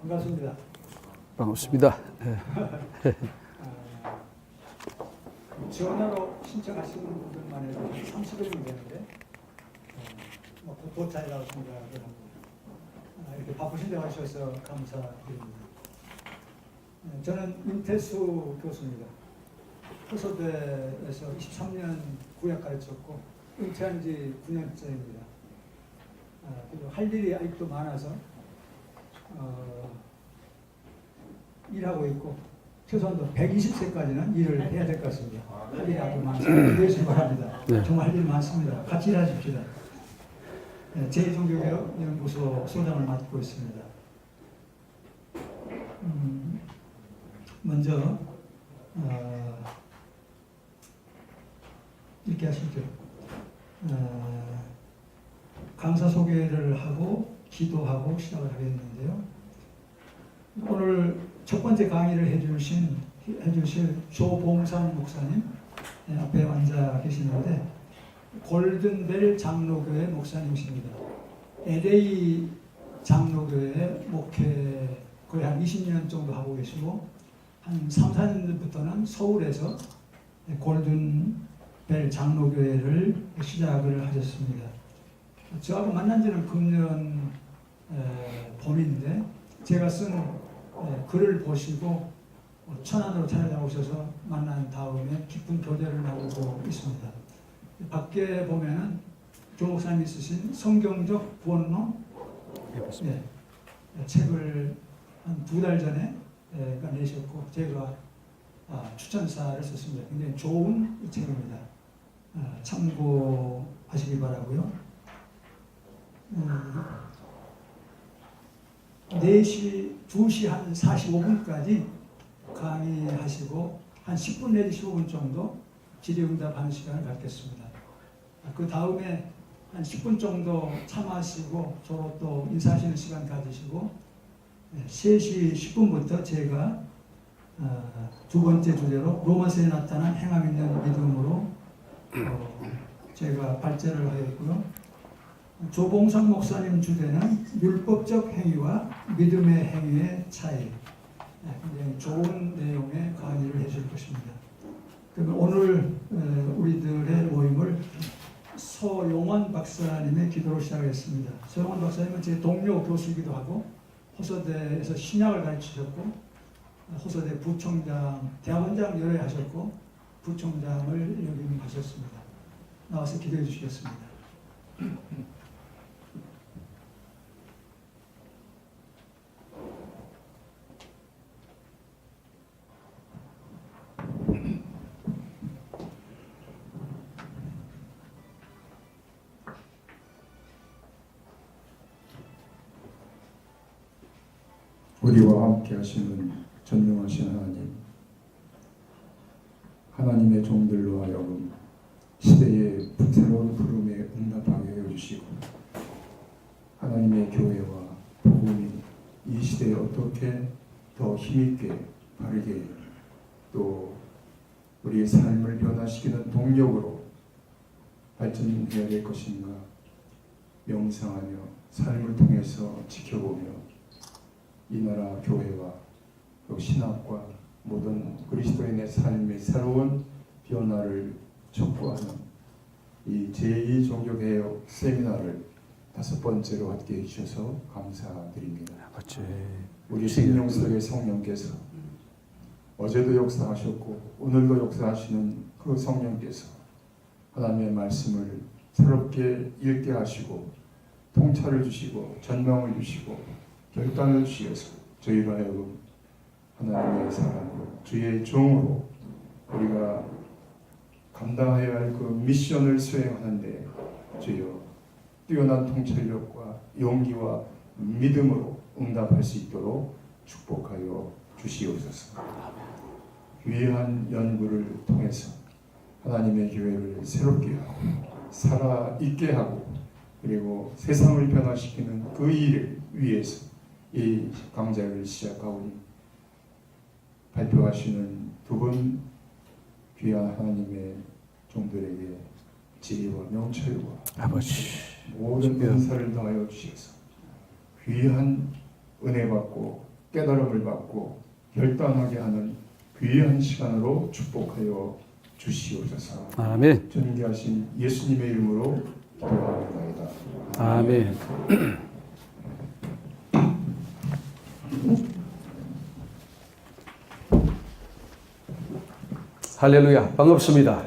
반갑습니다. 반갑습니다. 전화로 신청하시는 분들만 해도 30여 명 되는데 도착이라고 생각을 합니다. 이렇게 바쁘신데 와주셔서 감사드립니다. 저는 임태수 교수입니다. 호서대에서 23년 구약 가르쳤고 은퇴한 지 9년째입니다. 그리고 할 일이 아직도 많아서 일하고 있고 최소한 120세까지는 일을 해야 될 것 같습니다. 할 일이 아주 많습니다. 열심히 바랍니다. 네. 정말 할 일이 많습니다. 같이 일하십시다. 제2종교개혁연구소 소장을 맡고 있습니다. 먼저 이렇게 하시죠. 강사 소개를 하고 기도하고 시작을 하겠는데요. 오늘 첫 번째 강의를 해주실 조봉상 목사님 앞에 앉아 계시는데 골든벨 장로교회 목사님이십니다. LA 장로교회 목회 거의 한 20년 정도 하고 계시고 한 3, 4년부터는 서울에서 골든벨 장로교회를 시작을 하셨습니다. 저하고 만난 지는 금년 봄인데 제가 쓴 글을 보시고 천안으로 찾아오셔서 만난 다음에 깊은 교제를 나누고 있습니다. 밖에 보면은 조 목사님이 쓰신 성경적 구원론 책을 한 2달 전에 내셨고 제가 추천사를 썼습니다. 굉장히 좋은 책입니다. 참고하시기 바라고요. 2시 한 45분까지 강의하시고 한 10분 내지 15분 정도 질의응답하는 시간을 갖겠습니다. 그 다음에 한 10분 정도 참아시고 서로 또 인사하시는 시간 가지시고 3시 10분부터 제가 두 번째 주제로 로마서에 나타난 행함 있는 믿음으로 제가 발제를 하였고요. 조봉상 목사님 주제는 율법적 행위와 믿음의 행위의 차이. 굉장히 좋은 내용의 강의를 해줄 것입니다. 그러면 오늘 우리들의 모임을 서용원 박사님의 기도로 시작했습니다. 서용원 박사님은 제 동료 교수이기도 하고 호서대에서 신약을 가르치셨고 호서대 부총장, 대학원장 여러 해 하셨고 부총장을 역임하셨습니다. 나와서 기도해 주시겠습니다. 우리와 함께 하시는 전능하신 하나님, 하나님의 종들로 하여금 시대의 부태로운 부름에 응답하게 해주시고 하나님의 교회와 복음이 이 시대에 어떻게 더 힘있게 바르게 또 우리의 삶을 변화시키는 동력으로 발전해야 될 것인가 명상하며 삶을 통해서 지켜보며 이 나라 교회와 또 신학과 모든 그리스도인의 삶의 새로운 변화를 촉구하는 이 제2종교개혁 세미나를 5번째로 함께 해주셔서 감사드립니다. 우리 생명 속의 성령께서 어제도 역사하셨고 오늘도 역사하시는 그 성령께서 하나님의 말씀을 새롭게 읽게 하시고 통찰을 주시고 전망을 주시고 결단을 주시어서 저희로 하여금 하나님의 사람으로 주의 종으로 우리가 감당해야 할 그 미션을 수행하는데 주여 뛰어난 통찰력과 용기와 믿음으로 응답할 수 있도록 축복하여 주시옵소서. 귀한 연구를 통해서 하나님의 교회를 새롭게 하고 살아있게 하고 그리고 세상을 변화시키는 그 일을 위해서 이 강좌를 시작하오니 발표하시는 두 분 귀한 하나님의 종들에게 지혜와 명철과 모든 은사를 더하여 주시옵소서. 귀한 은혜 받고 깨달음을 받고 결단하게 하는 귀한 시간으로 축복하여 주시옵소서. 아멘. 존귀하신 예수님의 이름으로 기도합니다. 아멘. 할렐루야. 반갑습니다.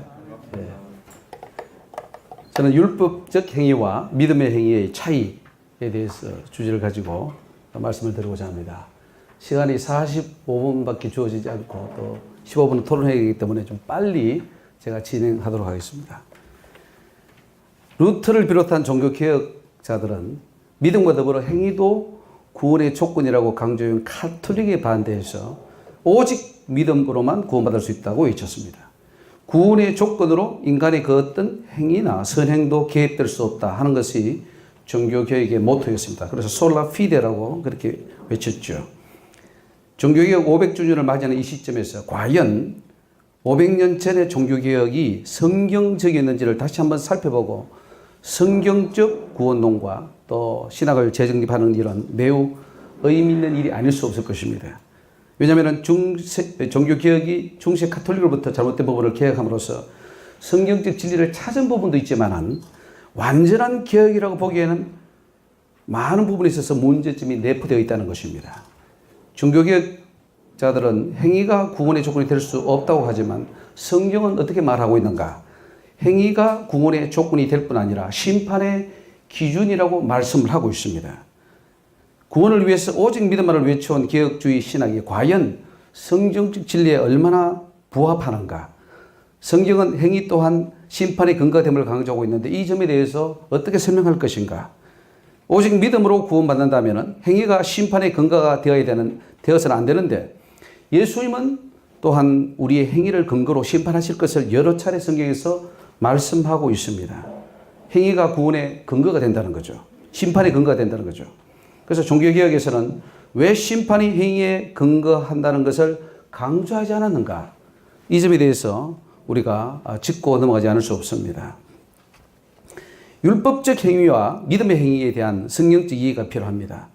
네. 저는 율법적 행위와 믿음의 행위의 차이에 대해서 주제를 가지고 말씀을 드리고자 합니다. 시간이 45분밖에 주어지지 않고 또 15분 토론해야 하기 때문에 좀 빨리 제가 진행하도록 하겠습니다. 루터를 비롯한 종교개혁자들은 믿음과 더불어 행위도 구원의 조건이라고 강조한 카톨릭에 반대해서 오직 믿음으로만 구원받을 수 있다고 외쳤습니다. 구원의 조건으로 인간의 그 어떤 행위나 선행도 개입될 수 없다 하는 것이 종교개혁의 모토였습니다. 그래서 솔라 피데라고 그렇게 외쳤죠. 종교개혁 500주년을 맞이하는 이 시점에서 과연 500년 전의 종교개혁이 성경적이었는지를 다시 한번 살펴보고 성경적 구원론과 또 신학을 재정립하는 일은 매우 의미 있는 일이 아닐 수 없을 것입니다. 왜냐하면 종교개혁이 중세 카톨릭으로부터 잘못된 부분을 개혁함으로써 성경적 진리를 찾은 부분도 있지만 완전한 개혁이라고 보기에는 많은 부분에 있어서 문제점이 내포되어 있다는 것입니다. 종교개혁자들은 행위가 구원의 조건이 될 수 없다고 하지만 성경은 어떻게 말하고 있는가? 행위가 구원의 조건이 될 뿐 아니라 심판의 기준이라고 말씀을 하고 있습니다. 구원을 위해서 오직 믿음만을 외쳐온 개혁주의 신학이 과연 성경적 진리에 얼마나 부합하는가? 성경은 행위 또한 심판의 근거됨을 강조하고 있는데 이 점에 대해서 어떻게 설명할 것인가? 오직 믿음으로 구원받는다면 행위가 심판의 근거가 되어서는 안 되는데 예수님은 또한 우리의 행위를 근거로 심판하실 것을 여러 차례 성경에서 말씀하고 있습니다. 행위가 구원의 근거가 된다는 거죠. 심판의 근거가 된다는 거죠. 그래서 종교개혁에서는 왜 심판이 행위에 근거한다는 것을 강조하지 않았는가? 이 점에 대해서 우리가 짚고 넘어가지 않을 수 없습니다. 율법적 행위와 믿음의 행위에 대한 성경적 이해가 필요합니다.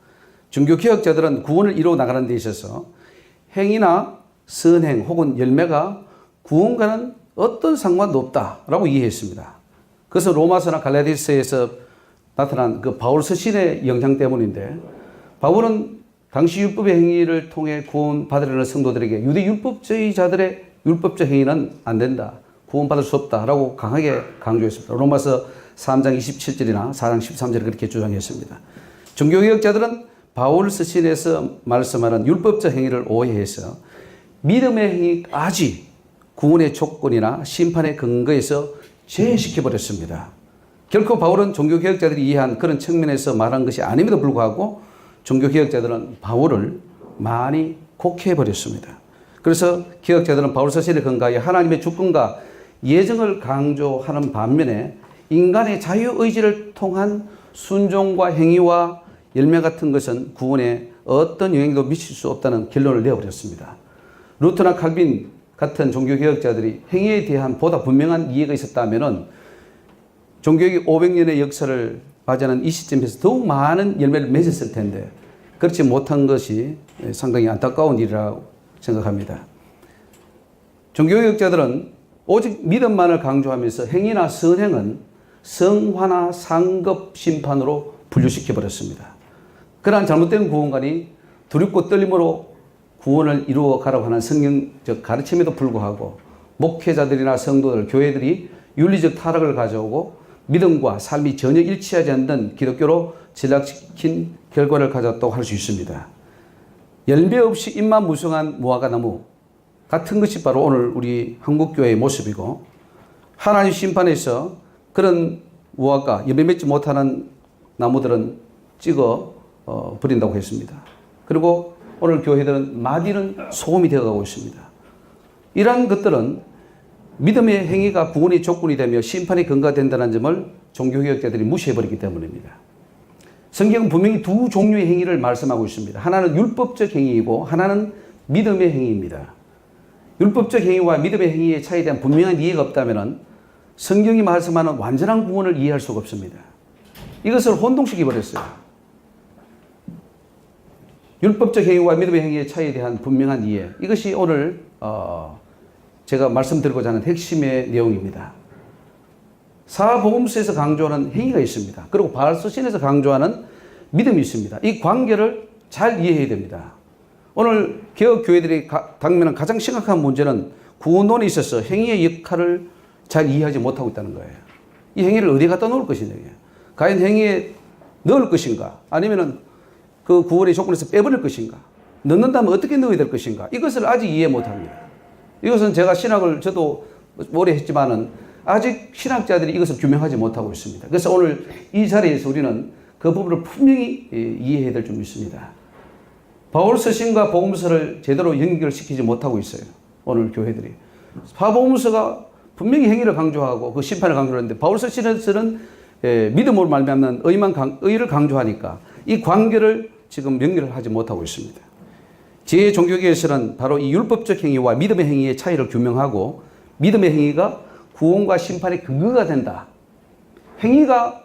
종교개혁자들은 구원을 이루어 나가는 데 있어서 행위나 선행 혹은 열매가 구원과는 어떤 상관도 없다라고 이해했습니다. 그래서 로마서나 갈라디아서에서 나타난 그 바울 서신의 영향 때문인데 바울은 당시 율법의 행위를 통해 구원받으려는 성도들에게 유대 율법주의자들의 율법적 행위는 안 된다. 구원받을 수 없다라고 강하게 강조했습니다. 로마서 3장 27절이나 4장 13절에 그렇게 주장했습니다. 종교개혁자들은 바울 서신에서 말씀하는 율법적 행위를 오해해서 믿음의 행위까지 구원의 조건이나 심판의 근거에서 제외시켜버렸습니다. 결코 바울은 종교개혁자들이 이해한 그런 측면에서 말한 것이 아님에도 불구하고 종교개혁자들은 바울을 많이 곡해해버렸습니다. 그래서 개혁자들은 바울 서신에 근거하여 하나님의 주권과 예정을 강조하는 반면에 인간의 자유의지를 통한 순종과 행위와 열매 같은 것은 구원에 어떤 영향도 미칠 수 없다는 결론을 내어버렸습니다. 루터나 칼빈 같은 종교개혁자들이 행위에 대한 보다 분명한 이해가 있었다면 종교개혁 500년의 역사를 맞이하는 이 시점에서 더욱 많은 열매를 맺었을 텐데 그렇지 못한 것이 상당히 안타까운 일이라고 생각합니다. 종교개혁자들은 오직 믿음만을 강조하면서 행위나 선행은 성화나 상급 심판으로 분류시켜버렸습니다. 그러한 잘못된 구원관이 두렵고 떨림으로 구원을 이루어 가라고 하는 성경적 가르침에도 불구하고 목회자들이나 성도들, 교회들이 윤리적 타락을 가져오고 믿음과 삶이 전혀 일치하지 않는 기독교로 전락시킨 결과를 가졌다고 할 수 있습니다. 열매 없이 잎만 무성한 무화과나무 같은 것이 바로 오늘 우리 한국교회의 모습이고 하나님 심판에서 그런 무화과, 열매 맺지 못하는 나무들은 찍어 버린다고 했습니다. 그리고 오늘 교회들은 마디는 소금이 되어가고 있습니다. 이러한 것들은 믿음의 행위가 구원의 조건이 되며 심판이 근거가 된다는 점을 종교개혁자들이 무시해버리기 때문입니다. 성경은 분명히 두 종류의 행위를 말씀하고 있습니다. 하나는 율법적 행위이고 하나는 믿음의 행위입니다. 율법적 행위와 믿음의 행위의 차이에 대한 분명한 이해가 없다면 성경이 말씀하는 완전한 구원을 이해할 수가 없습니다. 이것을 혼동시켜버렸어요. 율법적 행위와 믿음의 행위의 차이에 대한 분명한 이해. 이것이 오늘 제가 말씀드리고자 하는 핵심의 내용입니다. 사복음서에서 강조하는 행위가 있습니다. 그리고 바울서신에서 강조하는 믿음이 있습니다. 이 관계를 잘 이해해야 됩니다. 오늘 개혁교회들이 당면한 가장 심각한 문제는 구원론에 있어서 행위의 역할을 잘 이해하지 못하고 있다는 거예요. 이 행위를 어디에 갖다 놓을 것이냐. 과연 행위에 넣을 것인가? 아니면은 그 구원의 조건에서 빼버릴 것인가? 넣는다면 어떻게 넣어야 될 것인가? 이것을 아직 이해 못합니다. 이것은 제가 신학을 저도 오래 했지만은 아직 신학자들이 이것을 규명하지 못하고 있습니다. 그래서 오늘 이 자리에서 우리는 그 부분을 분명히 이해해야 될 점이 있습니다. 바울 서신과 복음서를 제대로 연결시키지 못하고 있어요. 오늘 교회들이. 사복음서가 분명히 행위를 강조하고 그 심판을 강조하는데 바울 서신에서는 믿음으로 말미암는 의를 강조하니까 이 관계를 지금 연결을 하지 못하고 있습니다. 제 종교계에서는 바로 이 율법적 행위와 믿음의 행위의 차이를 규명하고 믿음의 행위가 구원과 심판의 근거가 된다. 행위가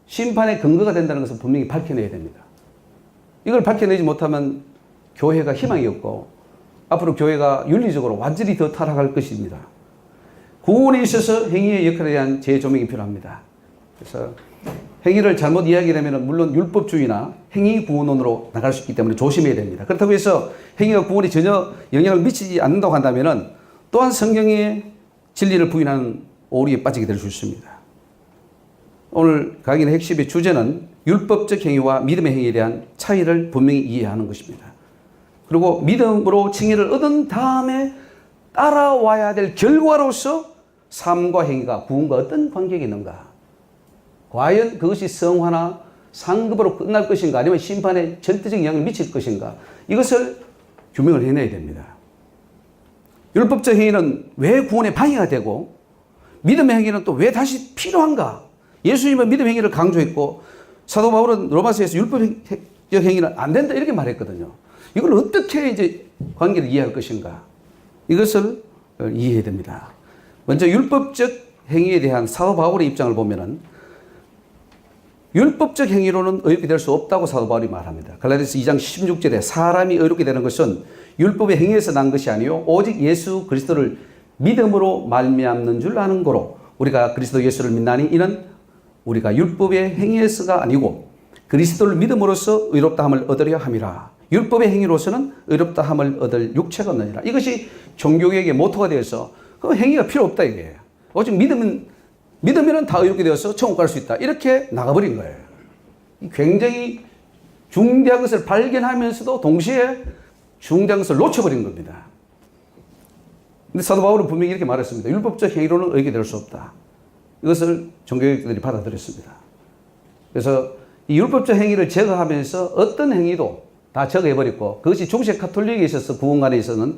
심판의 근거가 된다는 것을 분명히 밝혀내야 됩니다. 이걸 밝혀내지 못하면 교회가 희망이 없고 앞으로 교회가 윤리적으로 완전히 더 타락할 것입니다. 구원에 있어서 행위의 역할에 대한 재조명이 필요합니다. 그래서 행위를 잘못 이야기하면 물론 율법주의나 행위 구원론으로 나갈 수 있기 때문에 조심해야 됩니다. 그렇다고 해서 행위가 구원에 전혀 영향을 미치지 않는다고 한다면 또한 성경의 진리를 부인하는 오류에 빠지게 될 수 있습니다. 오늘 강의의 핵심의 주제는 율법적 행위와 믿음의 행위에 대한 차이를 분명히 이해하는 것입니다. 그리고 믿음으로 칭의를 얻은 다음에 따라와야 될 결과로서 삶과 행위가 구원과 어떤 관계가 있는가? 과연 그것이 성화나 상급으로 끝날 것인가? 아니면 심판에 절대적 영향을 미칠 것인가? 이것을 규명을 해내야 됩니다. 율법적 행위는 왜 구원에 방해가 되고 믿음의 행위는 또 왜 다시 필요한가? 예수님은 믿음 행위를 강조했고 사도 바울은 로마서에서 율법적 행위는 안 된다 이렇게 말했거든요. 이걸 어떻게 이제 관계를 이해할 것인가? 이것을 이해해야 됩니다. 먼저 율법적 행위에 대한 사도 바울의 입장을 보면은 율법적 행위로는 의롭게 될 수 없다고 사도 바울이 말합니다. 갈라디아서 2장 16절에 사람이 의롭게 되는 것은 율법의 행위에서 난 것이 아니요 오직 예수 그리스도를 믿음으로 말미암는 줄 아는 거로 우리가 그리스도 예수를 믿나니 이는 우리가 율법의 행위에서가 아니고 그리스도를 믿음으로써 의롭다함을 얻으려 함이라. 율법의 행위로서는 의롭다함을 얻을 육체가 없느니라. 이것이 종교개혁의 모토가 되어서 그 행위가 필요 없다 이게. 오직 믿으면 다 의롭게 되어서 천국 갈 수 있다. 이렇게 나가버린 거예요. 굉장히 중대한 것을 발견하면서도 동시에 중대한 것을 놓쳐버린 겁니다. 근데 사도 바울은 분명히 이렇게 말했습니다. 율법적 행위로는 의롭게 될 수 없다. 이것을 종교개혁자들이 받아들였습니다. 그래서 이 율법적 행위를 제거하면서 어떤 행위도 다 제거해버렸고 그것이 중세 카톨릭에 있어서 구원관에 있어서는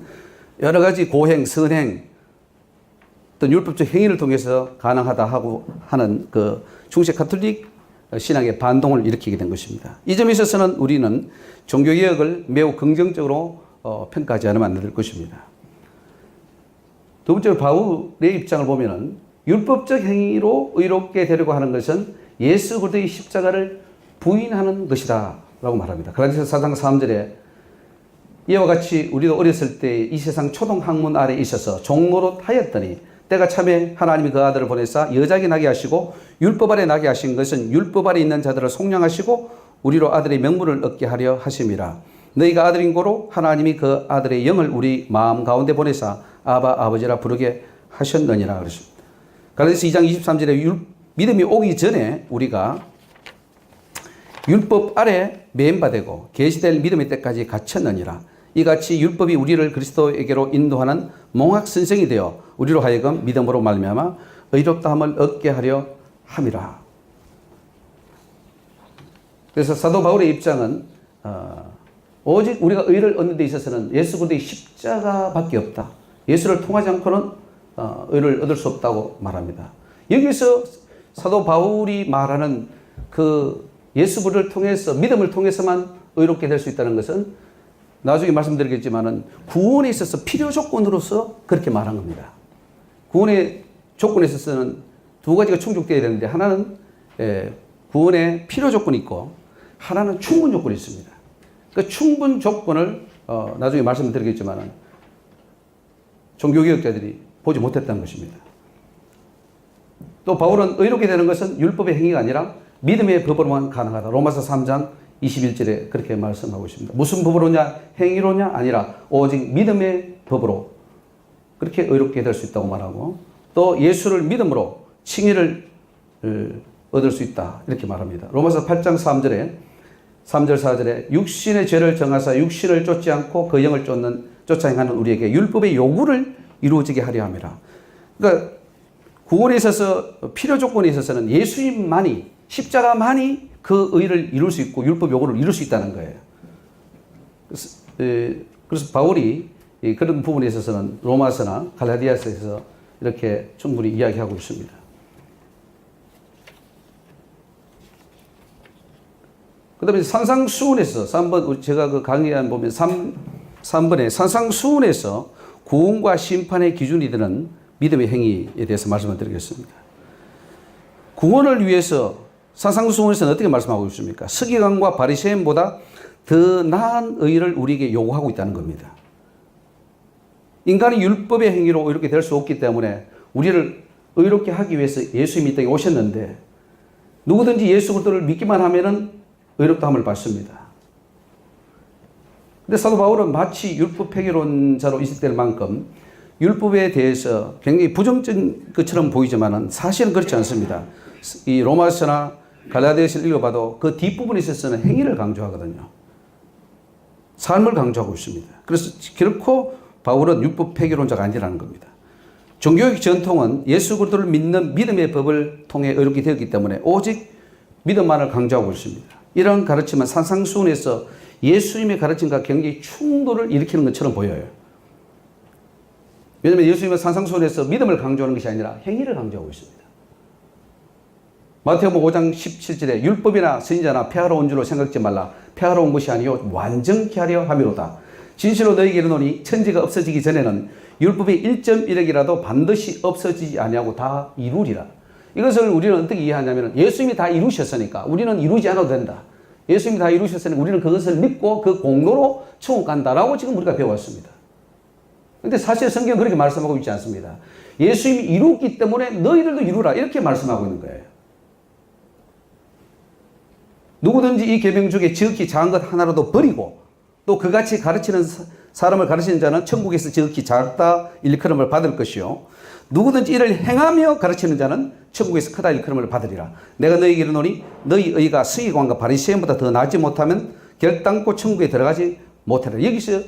여러 가지 고행, 선행 어떤 율법적 행위를 통해서 가능하다 하고 하는 그 중세 카톨릭 신앙의 반동을 일으키게 된 것입니다. 이 점에 있어서는 우리는 종교개혁을 매우 긍정적으로 평가하지 않으면 안 될 것입니다. 두 번째로 바울의 입장을 보면은 율법적 행위로 의롭게 되려고 하는 것은 예수 그리스도의 십자가를 부인하는 것이다 라고 말합니다. 갈라디아서 4장 3절에 이와 같이 우리도 어렸을 때 이 세상 초동 학문 아래 있어서 종노릇 하였더니 때가 참에 하나님이 그 아들을 보내사 여자에게 나게 하시고 율법 아래 나게 하신 것은 율법 아래 있는 자들을 속량하시고 우리로 아들의 명분을 얻게 하려 하심이라. 너희가 아들인 고로 하나님이 그 아들의 영을 우리 마음 가운데 보내사 아바 아버지라 부르게 하셨느니라 그랬습니다. 갈라디아서 2장 23절에 믿음이 오기 전에 우리가 율법 아래 매임받고 계시될 믿음의 때까지 갇혔느니라. 이같이 율법이 우리를 그리스도에게로 인도하는 몽학선생이 되어 우리로 하여금 믿음으로 말미암아 의롭다함을 얻게 하려 함이라. 그래서 사도 바울의 입장은 오직 우리가 의를 얻는 데 있어서는 예수 그리스도의 십자가밖에 없다. 예수를 통하지 않고는 의를 얻을 수 없다고 말합니다. 여기서 사도 바울이 말하는 그 예수 그리스도를 통해서 믿음을 통해서만 의롭게 될 수 있다는 것은 나중에 말씀드리겠지만은 구원에 있어서 필요 조건으로서 그렇게 말한 겁니다. 구원의 조건에 있어서는 두 가지가 충족되어야 되는데 하나는 구원의 필요 조건이 있고 하나는 충분 조건이 있습니다. 그 충분 조건을 나중에 말씀드리겠지만 종교개혁자들이 보지 못했다는 것입니다. 또 바울은 의롭게 되는 것은 율법의 행위가 아니라 믿음의 법으로만 가능하다. 로마서 3장 21절에 그렇게 말씀하고 있습니다. 무슨 법으로냐? 행위로냐? 아니라 오직 믿음의 법으로 그렇게 의롭게 될 수 있다고 말하고, 또 예수를 믿음으로 칭의를 얻을 수 있다 이렇게 말합니다. 로마서 8장 3절에 3절 4절에 육신의 죄를 정하사 육신을 쫓지 않고 그 영을 쫓아 행하는 우리에게 율법의 요구를 이루어지게 하려 함이라. 그러니까 구원에 있어서 필요 조건에 있어서는 예수님만이, 십자가만이 그 의를 이룰 수 있고 율법 요구를 이룰 수 있다는 거예요. 그래서 바울이 그런 부분에 있어서는 로마서나 갈라디아서에서 이렇게 충분히 이야기하고 있습니다. 그 다음에 산상수훈에서 3번, 제가 그 강의안 보면 3번에 산상수훈에서 구원과 심판의 기준이 되는 믿음의 행위에 대해서 말씀을 드리겠습니다. 구원을 위해서 산상수훈에서는 어떻게 말씀하고 있습니까? 서기관과 바리새인보다 더 나은 의를 우리에게 요구하고 있다는 겁니다. 인간이 율법의 행위로 이렇게 될 수 없기 때문에 우리를 의롭게 하기 위해서 예수님이 이 땅에 오셨는데, 누구든지 예수 그리스도를 믿기만 하면은 의롭다함을 받습니다. 근데 사도 바울은 마치 율법 폐기론자로 인식될 만큼 율법에 대해서 굉장히 부정적인 것처럼 보이지만은 사실은 그렇지 않습니다. 이 로마서나 갈라디아서를 읽어봐도 그 뒷부분에 있어서는 행위를 강조하거든요. 삶을 강조하고 있습니다. 그래서 결코 바울은 율법 폐기론자가 아니라는 겁니다. 종교적 전통은 예수 그리스도를 믿는 믿음의 법을 통해 의롭게 되었기 때문에 오직 믿음만을 강조하고 있습니다. 이런 가르침은 산상수훈에서 예수님의 가르침과 굉장히 충돌을 일으키는 것처럼 보여요. 왜냐하면 예수님은 산상수훈에서 믿음을 강조하는 것이 아니라 행위를 강조하고 있습니다. 마태복음 5장 17절에 율법이나 선지자나 폐하러 온 줄로 생각지 말라. 폐하러 온 것이 아니요 완전케 하려 함이로다. 진실로 너희에게 이르노니 천지가 없어지기 전에는 율법의 1.1억이라도 반드시 없어지지 아니하고 다 이루리라. 이것을 우리는 어떻게 이해하냐면 예수님이 다 이루셨으니까 우리는 이루지 않아도 된다. 예수님이 다 이루셨으니까 우리는 그것을 믿고 그 공로로 천국 간다라고 지금 우리가 배웠습니다. 그런데 사실 성경은 그렇게 말씀하고 있지 않습니다. 예수님이 이루었기 때문에 너희들도 이루라 이렇게 말씀하고 있는 거예요. 누구든지 이 계명 중에 지극히 작은 것 하나라도 버리고 또 그같이 가르치는 사람을 가르치는 자는 천국에서 지극히 작다 일컬음을 받을 것이요 누구든지 이를 행하며 가르치는 자는 천국에서 크다 일컬음을 받으리라. 내가 너희에게 이르노니 너희 의가 서기관과 바리새인보다 더 나지 못하면 결단코 천국에 들어가지 못하리라. 여기서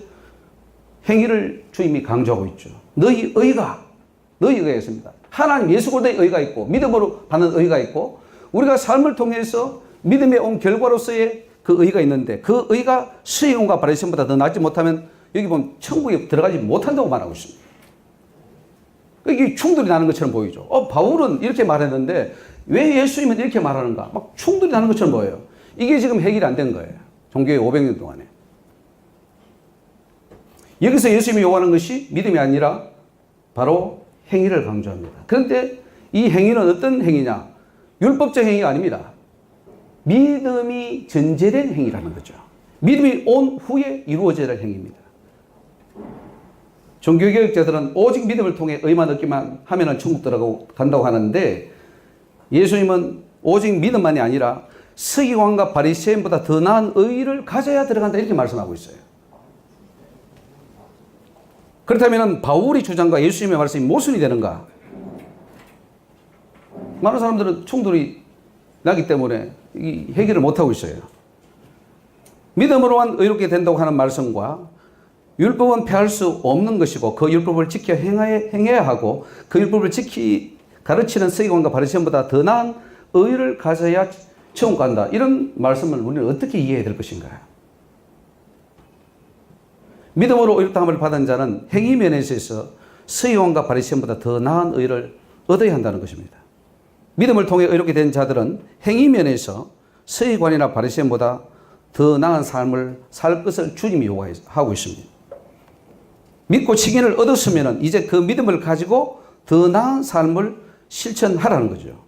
행위를 주님이 강조하고 있죠. 너희 의가 있습니다. 하나님 예수 그리스도의 의가 있고 믿음으로 받는 의가 있고 우리가 삶을 통해서 믿음에 온 결과로서의 그 의가 있는데 그 의가 서기관과 바리새인보다 더 낫지 못하면 여기 보면 천국에 들어가지 못한다고 말하고 있습니다. 이게 충돌이 나는 것처럼 보이죠. 바울은 이렇게 말했는데 왜 예수님은 이렇게 말하는가? 막 충돌이 나는 것처럼 보여요. 이게 지금 해결이 안 된 거예요. 종교의 500년 동안에. 여기서 예수님이 요구하는 것이 믿음이 아니라 바로 행위를 강조합니다. 그런데 이 행위는 어떤 행위냐? 율법적 행위가 아닙니다. 믿음이 전제된 행위라는 거죠. 믿음이 온 후에 이루어져야 할 행위입니다. 종교개혁자들은 오직 믿음을 통해 의만 얻기만 하면 천국 들어간다고 하는데 예수님은 오직 믿음만이 아니라 서기관과 바리새인보다 더 나은 의를 가져야 들어간다 이렇게 말씀하고 있어요. 그렇다면 바울이 주장과 예수님의 말씀이 모순이 되는가? 많은 사람들은 충돌이 나기 때문에 해결을 못하고 있어요. 믿음으로만 의롭게 된다고 하는 말씀과 율법은 폐할 수 없는 것이고 그 율법을 지켜 행해야 하고 그 율법을 가르치는 서기관과 바리새인보다 더 나은 의를 가져야 천국 간다. 이런 말씀을 우리는 어떻게 이해해야 될 것인가요? 믿음으로 의롭다함을 받은 자는 행위 면에서 서기관과 바리새인보다 더 나은 의를 얻어야 한다는 것입니다. 믿음을 통해 의롭게 된 자들은 행위 면에서 서기관이나 바리새인보다 더 나은 삶을 살 것을 주님이 요구하고 있습니다. 믿고 칭의를 얻었으면 이제 그 믿음을 가지고 더 나은 삶을 실천하라는 거죠.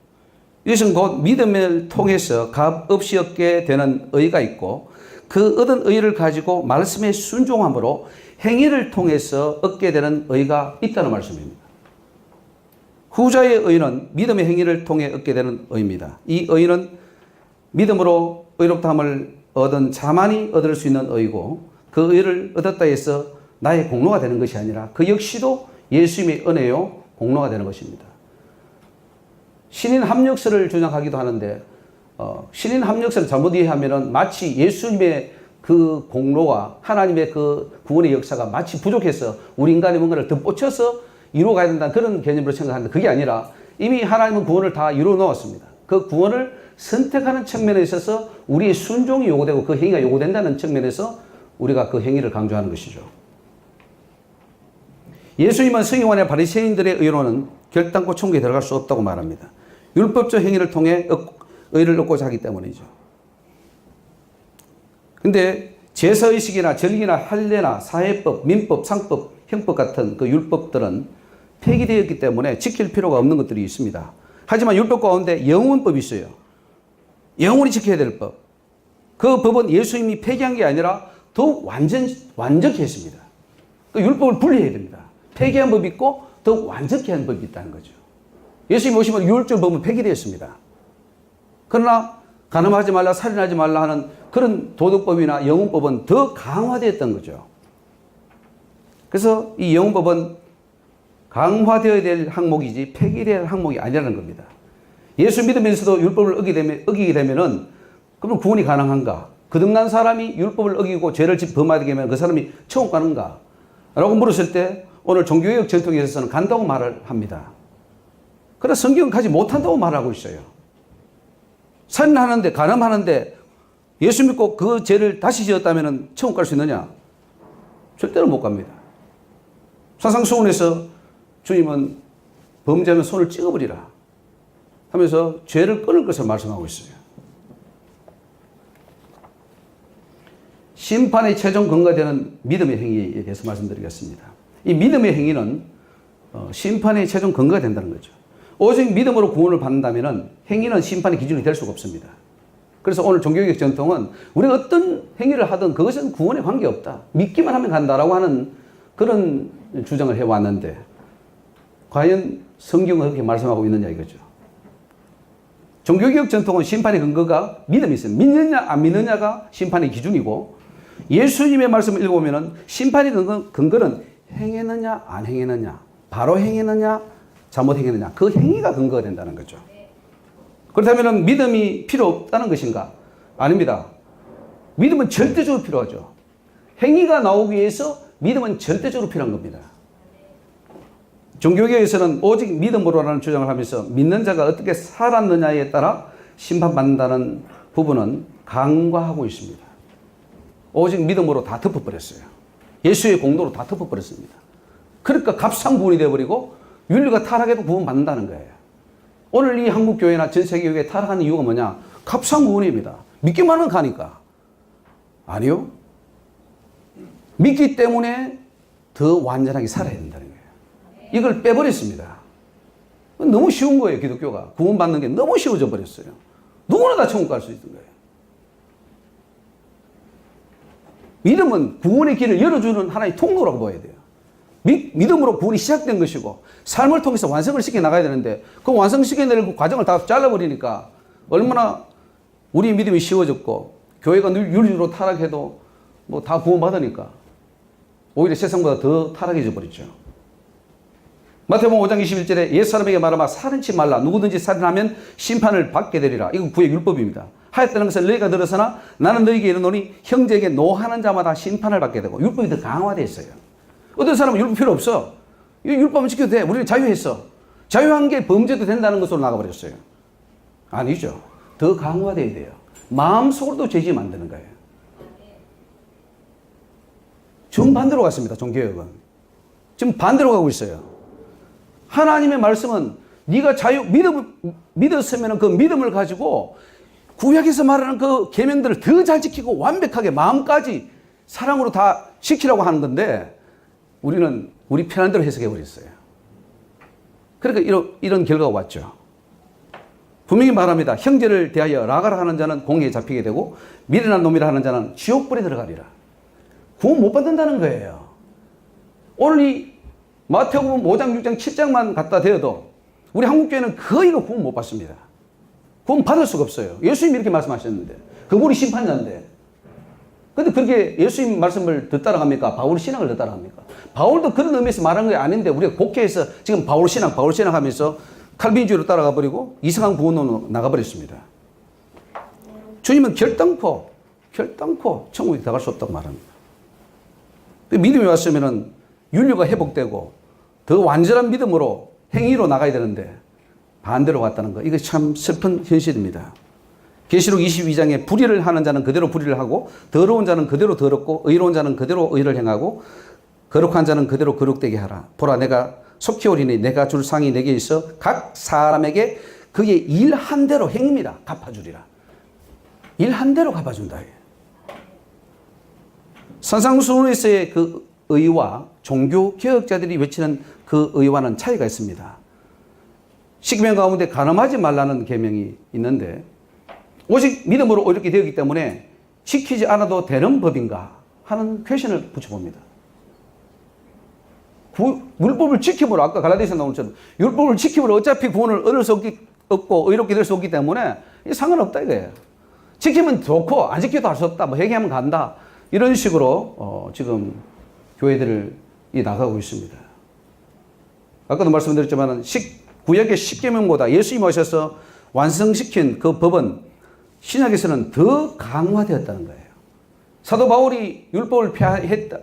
이것은 곧 믿음을 통해서 값 없이 얻게 되는 의가 있고 그 얻은 의를 가지고 말씀의 순종함으로 행위를 통해서 얻게 되는 의가 있다는 말씀입니다. 후자의 의는 믿음의 행위를 통해 얻게 되는 의입니다. 이 의는 믿음으로 의롭다함을 얻은 자만이 얻을 수 있는 의고, 그 의를 얻었다 해서 나의 공로가 되는 것이 아니라 그 역시도 예수님의 은혜요 공로가 되는 것입니다. 신인 합력설을 주장하기도 하는데 신인 합력설을 잘못 이해하면 마치 예수님의 그 공로와 하나님의 그 구원의 역사가 마치 부족해서 우리 인간의 뭔가를 덧붙여서 이루어가야 된다는 그런 개념으로 생각하는데, 그게 아니라 이미 하나님은 구원을 다 이루어 놓았습니다. 그 구원을 선택하는 측면에 있어서 우리의 순종이 요구되고 그 행위가 요구된다는 측면에서 우리가 그 행위를 강조하는 것이죠. 예수님은 성경원의 바리새인들의 의로는 결단코 천국에 들어갈 수 없다고 말합니다. 율법적 행위를 통해 의를 얻고자 하기 때문이죠. 근데 제사의식이나 절기나 할례나 사회법, 민법, 상법, 형법 같은 그 율법들은 폐기되었기 때문에 지킬 필요가 없는 것들이 있습니다. 하지만 율법 가운데 영원법이 있어요. 영원히 지켜야 될 법. 그 법은 예수님이 폐기한 게 아니라 더욱 완전히 했습니다. 그 율법을 분리해야 됩니다. 폐기한 법이 있고 더욱 완전히 한 법이 있다는 거죠. 예수님 오시면 율법 법은 폐기되었습니다. 그러나 간음하지 말라, 살인하지 말라 하는 그런 도덕법이나 영혼법은 더 강화되었던 거죠. 그래서 이 영혼법은 강화되어야 될 항목이지 폐기되어야 할 항목이 아니라는 겁니다. 예수 믿으면서도 율법을 어기게 되면은 그러면 구원이 가능한가? 거듭난 사람이 율법을 어기고 죄를 범하게 되면 그 사람이 천국 가는가? 라고 물었을 때 오늘 종교개혁 전통에 있어서는 간다고 말을 합니다. 그러나 성경은 가지 못한다고 말하고 있어요. 살인하는데, 간음하는데 예수 믿고 그 죄를 다시 지었다면 천국 갈 수 있느냐? 절대로 못 갑니다. 산상수훈에서 주님은 범죄하면 손을 찍어버리라 하면서 죄를 끊을 것을 말씀하고 있어요. 심판의 최종 근거가 되는 믿음의 행위에 대해서 말씀드리겠습니다. 이 믿음의 행위는 심판의 최종 근거가 된다는 거죠. 오직 믿음으로 구원을 받는다면 행위는 심판의 기준이 될 수가 없습니다. 그래서 오늘 종교개혁 전통은 우리가 어떤 행위를 하든 그것은 구원에 관계없다, 믿기만 하면 간다라고 하는 그런 주장을 해왔는데, 과연 성경은 그렇게 말씀하고 있느냐 이거죠. 종교개혁 전통은 심판의 근거가 믿음이 있어요. 믿느냐 안 믿느냐가 심판의 기준이고, 예수님의 말씀을 읽어보면 심판의 근거는 행했느냐 안 행했느냐, 바로 행했느냐 잘못 행했느냐, 그 행위가 근거가 된다는 거죠. 그렇다면 믿음이 필요 없다는 것인가? 아닙니다. 믿음은 절대적으로 필요하죠. 행위가 나오기 위해서 믿음은 절대적으로 필요한 겁니다. 종교개혁에서는 오직 믿음으로라는 주장을 하면서 믿는 자가 어떻게 살았느냐에 따라 심판받는다는 부분은 간과하고 있습니다. 오직 믿음으로 다 덮어버렸어요. 예수의 공로로 다 덮어버렸습니다. 그러니까 값상구원이 되어버리고 윤리가 타락해도 구원받는다는 거예요. 오늘 이 한국교회나 전 세계교회에 타락하는 이유가 뭐냐? 값상구원입니다. 믿기만 하면 가니까. 아니요. 믿기 때문에 더 완전하게 살아야 된다는 거예요. 이걸 빼버렸습니다. 너무 쉬운 거예요. 기독교가 구원받는 게 너무 쉬워져 버렸어요. 누구나 다 천국 갈 수 있는 거예요. 믿음은 구원의 길을 열어주는 하나의 통로라고 봐야 돼요. 믿음으로 구원이 시작된 것이고 삶을 통해서 완성을 시켜 나가야 되는데 그 완성시켜낼 과정을 다 잘라버리니까 얼마나 우리 믿음이 쉬워졌고 교회가 윤리로 타락해도 뭐 다 구원받으니까 오히려 세상보다 더 타락해져 버렸죠. 마태복음 5장 21절에 옛사람에게 말하마 살인치 말라, 누구든지 살인하면 심판을 받게 되리라. 이건 구약 율법입니다. 하였다는 것은 너희가 들었으나 나는 너희에게 이르노니 형제에게 노하는 자마다 심판을 받게 되고, 율법이 더 강화되어 있어요. 어떤 사람은 율법 필요 없어. 이 율법은 지켜도 돼. 우리는 자유했어. 자유한 게 범죄도 된다는 것으로 나가버렸어요. 아니죠. 더 강화되어야 돼요. 마음속으로도 죄지 만드는 거예요. 정반대로 갔습니다. 종교개혁은. 지금 반대로 가고 있어요. 하나님의 말씀은 네가 믿었으면 그 믿음을 가지고 구약에서 말하는 그 계명들을 더 잘 지키고 완벽하게 마음까지 사랑으로 다 지키라고 하는 건데 우리는 우리 편한 대로 해석해 버렸어요. 그러니까 이런 결과가 왔죠. 분명히 말합니다. 형제를 대하여 라가라 하는 자는 공에 잡히게 되고 미련한 놈이라 하는 자는 지옥불에 들어가리라. 구원 못 받는다는 거예요. 오늘 이 마태복음 5장, 6장, 7장만 갖다 대어도 우리 한국교회는 거의 구원 못 받습니다. 구원 받을 수가 없어요. 예수님이 이렇게 말씀하셨는데 그분이 심판자인데. 근데 그렇게 예수님 말씀을 더 따라갑니까? 바울 신앙을 더 따라갑니까? 바울도 그런 의미에서 말한 게 아닌데 우리가 곡해해서 지금 바울 신앙 하면서 칼빈주의로 따라가 버리고 이상한 구원론으로 나가버렸습니다. 주님은 결단코 천국에 들어갈 수 없다고 말합니다. 믿음이 왔으면 윤리가 회복되고 더 완전한 믿음으로 행위로 나가야 되는데 반대로 왔다는 거. 이거 참 슬픈 현실입니다. 계시록 22장에 불의를 하는 자는 그대로 불의를 하고 더러운 자는 그대로 더럽고 의로운 자는 그대로 의를 행하고 거룩한 자는 그대로 거룩되게 하라. 보라 내가 속히 오리니 내가 줄 상이 내게 있어 각 사람에게 그의 일한 대로 행입니다. 갚아주리라. 일한 대로 갚아준다. 산상수훈에서의 그 의와 종교 개혁자들이 외치는 그 의와는 차이가 있습니다. 십계명 가운데 간음하지 말라는 계명이 있는데 오직 믿음으로 이렇게 되었기 때문에 지키지 않아도 되는 법인가 하는 퀘션을 붙여봅니다. 율법을 지킴으로 아까 갈라디아서 나온 것처럼 율법을 지킴으로 어차피 구원을 얻을 수 없고 의롭게 될 수 없기 때문에 상관없다 이거예요. 지키면 좋고 안 지켜도 할 수 없다. 뭐 회개하면 간다. 이런 식으로 지금 교회들이 나가고 있습니다. 아까도 말씀드렸지만 구약의 십계명보다 예수님이 오셔서 완성시킨 그 법은 신약에서는 더 강화되었다는 거예요. 사도 바울이 율법을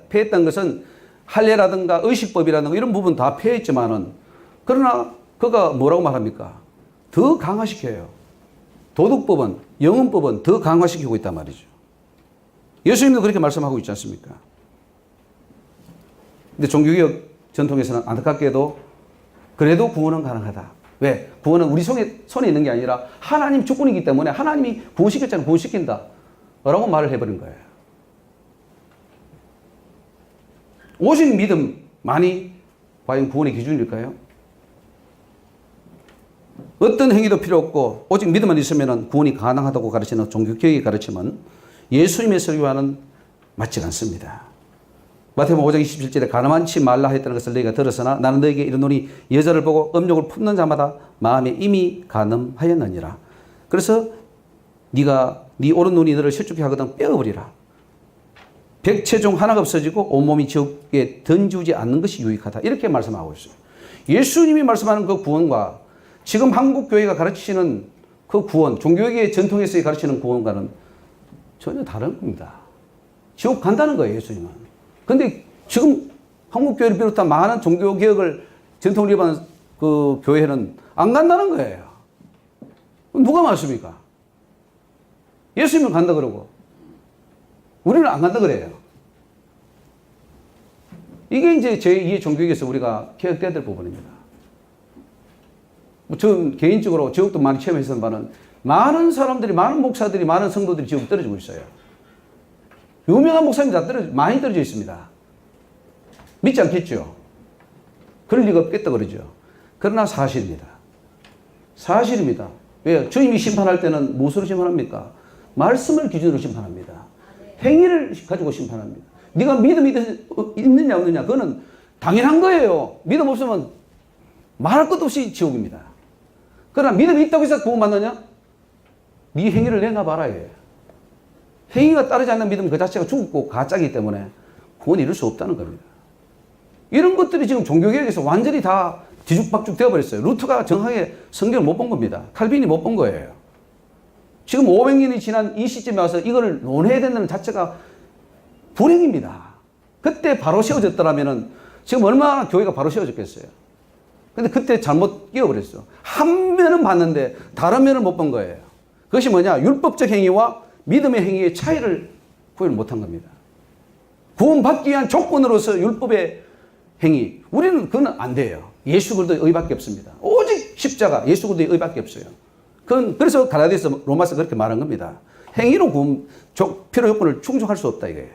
폐했던 것은 할례라든가 의식법이라든가 이런 부분 다 폐했지만은 그러나 그가 뭐라고 말합니까? 더 강화시켜요. 도덕법은 영혼법은 더 강화시키고 있단 말이죠. 예수님도 그렇게 말씀하고 있지 않습니까? 근데 종교개혁 전통에서는 안타깝게도 그래도 구원은 가능하다. 왜? 구원은 우리 손에 있는 게 아니라 하나님 주권이기 때문에 하나님이 구원시켰잖아요. 구원시킨다. 라고 말을 해버린 거예요. 오직 믿음만이 과연 구원의 기준일까요? 어떤 행위도 필요 없고 오직 믿음만 있으면 구원이 가능하다고 가르치는 종교개혁의 가르침은 예수님의 설교와는 맞지 않습니다. 마태복음 5장 27절에 가늠하지 말라 했다는 것을 너희가 들었으나 나는 너희에게 이르노니 여자를 보고 음욕을 품는 자마다 마음에 이미 가늠하였느니라. 그래서 네가 네 오른 눈이 너를 실족해 하거든 빼어버리라. 백체 중 하나가 없어지고 온몸이 지옥에 던지지 않는 것이 유익하다. 이렇게 말씀하고 있어요. 예수님이 말씀하는 그 구원과 지금 한국교회가 가르치는 그 구원, 종교개혁의 전통에서 가르치는 구원과는 전혀 다른 겁니다. 지옥 간다는 거예요, 예수님은. 근데 지금 한국교회를 비롯한 많은 종교개혁을 전통을 위반한 그 교회는 안 간다는 거예요. 누가 맞습니까? 예수님은 간다 그러고 우리는 안 간다 그래요. 이게 이제 제2의 종교개혁에서 우리가 개혁돼야 될 부분입니다. 저는 개인적으로 지옥도 많이 체험했던 바는 많은 사람들이, 많은 목사들이, 많은 성도들이 지옥 떨어지고 있어요. 유명한 목사님이 다 많이 떨어져 있습니다. 믿지 않겠죠? 그럴 리가 없겠다 그러죠. 그러나 사실입니다. 사실입니다. 왜요? 주님이 심판할 때는 무엇으로 심판합니까? 말씀을 기준으로 심판합니다. 행위를 가지고 심판합니다. 네가 믿음이 있느냐 없느냐 그거는 당연한 거예요. 믿음 없으면 말할 것도 없이 지옥입니다. 그러나 믿음이 있다고 해서 구원받느냐? 네 행위를 내놔봐라. 행위가 따르지 않는 믿음 그 자체가 죽고 가짜이기 때문에 구원을 이룰 수 없다는 겁니다. 이런 것들이 지금 종교개혁에서 완전히 다 뒤죽박죽 되어버렸어요. 루터가 정확하게 성경을 못 본 겁니다. 칼빈이 못 본 거예요. 지금 500년이 지난 이 시점에 와서 이걸 논해야 된다는 자체가 불행입니다. 그때 바로 세워졌더라면 지금 얼마나 교회가 바로 세워졌겠어요. 근데 그때 잘못 끼워버렸어. 한 면은 봤는데 다른 면을 못 본 거예요. 그것이 뭐냐? 율법적 행위와 믿음의 행위의 차이를 구별 못한 겁니다. 구원받기 위한 조건으로서 율법의 행위, 우리는 그건 안 돼요. 예수 그리스도의 의밖에 없습니다. 오직 십자가, 예수 그리스도의 의밖에 없어요. 그래서 갈라디아서 로마서 그렇게 말한 겁니다. 행위로 구원 필요 요건을 충족할 수 없다 이거예요.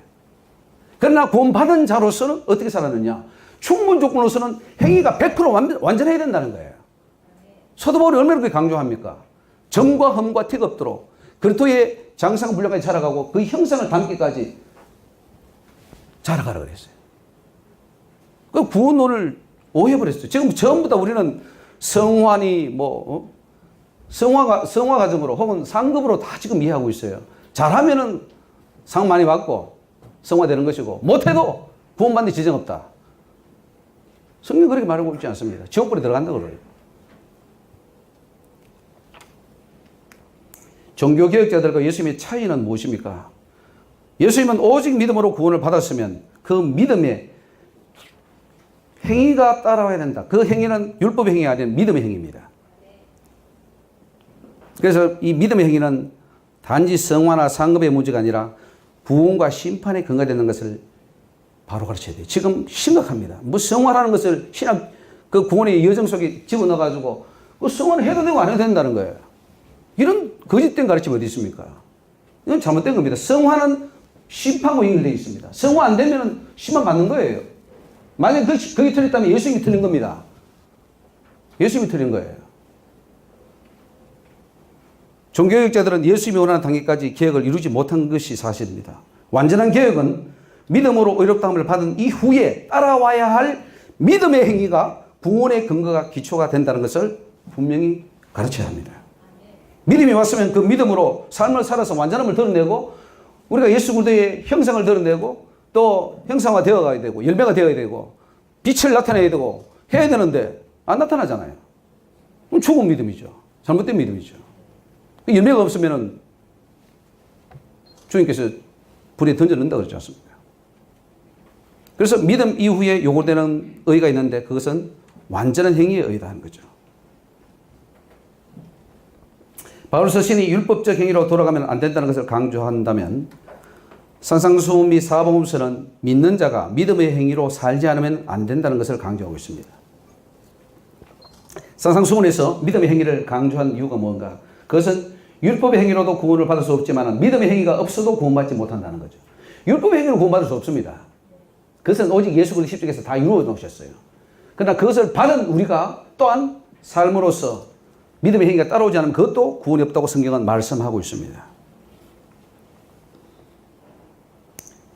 그러나 구원받은 자로서는 어떻게 살았느냐? 충분 조건으로서는 행위가 100% 완전해야 된다는 거예요. 사도 바울이 얼마나 그렇게 강조합니까? 점과 흠과 티가 없도록 그리스도의 장상 분량까지 자라가고 그 형상을 담기까지 자라가라 그랬어요. 그 구원론을 오해버렸어요. 지금 전부 다 우리는 성환이 성화 과정으로 혹은 상급으로 다 지금 이해하고 있어요. 잘하면은 상 많이 받고 성화되는 것이고 못해도 구원받는 지정 없다. 성경 그렇게 말하고 있지 않습니다. 지옥불에 들어간다고 그래요. 종교개혁자들과 예수님의 차이는 무엇입니까? 예수님은 오직 믿음으로 구원을 받았으면 그 믿음에 행위가 따라와야 된다. 그 행위는 율법의 행위가 아닌 믿음의 행위입니다. 그래서 이 믿음의 행위는 단지 성화나 상급의 문제가 아니라 구원과 심판에 근거되는 것을 바로 가르쳐야 돼요. 지금 심각합니다. 뭐 성화라는 것을 신학 그 구원의 여정 속에 집어넣어가지고 그 성화는 해도 되고 안 해도 된다는 거예요. 이런 거짓된 가르침이 어디 있습니까? 이건 잘못된 겁니다. 성화는 심판과 연결되어 있습니다. 성화 안 되면 심판 받는 거예요. 만약에 그게 틀렸다면 예수님이 틀린 겁니다. 예수님이 틀린 거예요. 종교개혁자들은 예수님이 원하는 단계까지 개혁을 이루지 못한 것이 사실입니다. 완전한 개혁은 믿음으로 의롭다함을 받은 이후에 따라와야 할 믿음의 행위가 구원의 근거가 기초가 된다는 것을 분명히 가르쳐야 합니다. 믿음이 왔으면 그 믿음으로 삶을 살아서 완전함을 드러내고 우리가 예수 그리스도의 형상을 드러내고 또 형상화 되어 가야 되고 열매가 되어야 되고 빛을 나타내야 되고 해야 되는데 안 나타나잖아요. 그럼 죽은 믿음이죠. 잘못된 믿음이죠. 열매가 없으면은 주님께서 불에 던져 넣는다고 그러지 않습니까? 그래서 믿음 이후에 요구되는 의의가 있는데 그것은 완전한 행위의 의의다 하는 거죠. 바울 서신이 율법적 행위로 돌아가면 안 된다는 것을 강조한다면 산상수훈 및 사복음서는 믿는 자가 믿음의 행위로 살지 않으면 안 된다는 것을 강조하고 있습니다. 산상수훈에서 믿음의 행위를 강조한 이유가 뭔가? 그것은 율법의 행위로도 구원을 받을 수 없지만 믿음의 행위가 없어도 구원받지 못한다는 거죠. 율법의 행위로 구원받을 수 없습니다. 그것은 오직 예수 그리스도 십자가에서 다 이루어 놓으셨어요. 그러나 그것을 받은 우리가 또한 삶으로서 믿음의 행위가 따라오지 않으면 그것도 구원이 없다고 성경은 말씀하고 있습니다.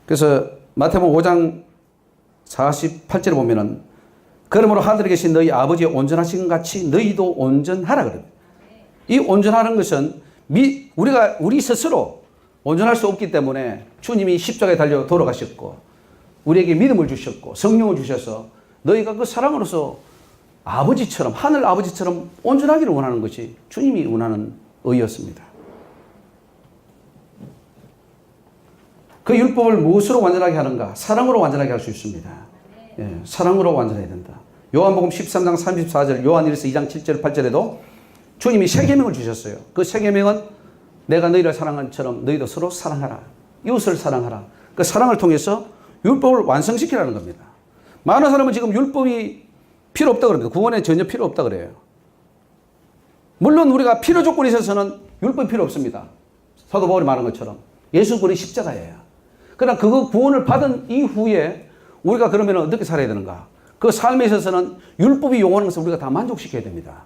그래서 마태복음 5장 48절에 보면은 그러므로 하늘에 계신 너희 아버지의 온전하신 것 같이 너희도 온전하라 그래요. 이 온전하는 것은 우리 스스로 온전할 수 없기 때문에 주님이 십자가에 달려 돌아가셨고 우리에게 믿음을 주셨고 성령을 주셔서 너희가 그 사랑으로서 아버지처럼 하늘 아버지처럼 온전하기를 원하는 것이 주님이 원하는 의였습니다. 그 율법을 무엇으로 완전하게 하는가? 사랑으로 완전하게 할 수 있습니다. 예, 사랑으로 완전해야 된다. 요한복음 13장 34절, 요한일서 2장 7절 8절에도 주님이 세 계명을 주셨어요. 그 세 계명은 내가 너희를 사랑한 것처럼 너희도 서로 사랑하라. 이웃을 사랑하라. 그 사랑을 통해서 율법을 완성시키라는 겁니다. 많은 사람은 지금 율법이 필요 없다 그럽니다. 구원에 전혀 필요 없다 그래요. 물론 우리가 필요 조건이 있어서는 율법이 필요 없습니다. 사도 바울이 말한 것처럼 예수 그리스도의 십자가예요. 그러나 그 구원을 받은 이후에 우리가 그러면 어떻게 살아야 되는가? 그 삶에 있어서는 율법이 요구하는 것을 우리가 다 만족시켜야 됩니다.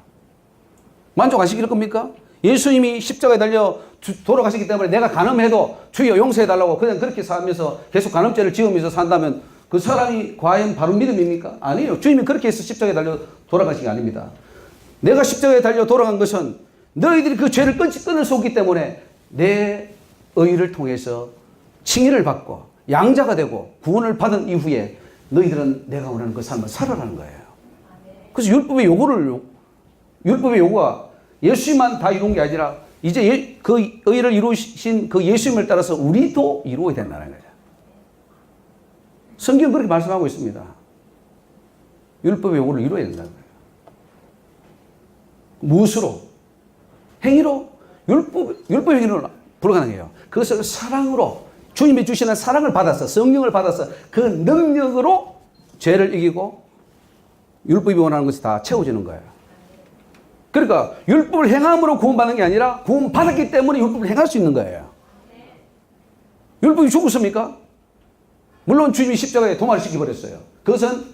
만족 안 시킬 겁니까? 예수님이 십자가에 달려 돌아가시기 때문에 내가 간음해도 주여 용서해달라고 그냥 그렇게 살면서 계속 간음죄를 지으면서 산다면 그 사람이 과연 바른 믿음입니까? 아니에요. 주님이 그렇게 해서 십자가에 달려 돌아가신 게 아닙니다. 내가 십자가에 달려 돌아간 것은 너희들이 그 죄를 끊을 수 없기 때문에 내 의를 통해서 칭의를 받고 양자가 되고 구원을 받은 이후에 너희들은 내가 원하는 그 삶을 살아라는 거예요. 그래서 율법의 요구가 예수님만 다 이룬 게 아니라 이제 그 의를 이루신 그 예수님을 따라서 우리도 이루어야 된다는 거죠. 성경 그렇게 말씀하고 있습니다. 율법의 요구를 이루어야 된다는 거예요. 무엇으로? 행위로? 율법 행위로 불가능해요. 그것을 사랑으로 주님이 주시는 사랑을 받아서 성령을 받아서 그 능력으로 죄를 이기고 율법이 원하는 것이 다 채워지는 거예요. 그러니까 율법을 행함으로 구원받는 게 아니라 구원받았기 때문에 율법을 행할 수 있는 거예요. 율법이 죽었습니까? 물론 주님이 십자가에 도말시켜버렸어요. 그것은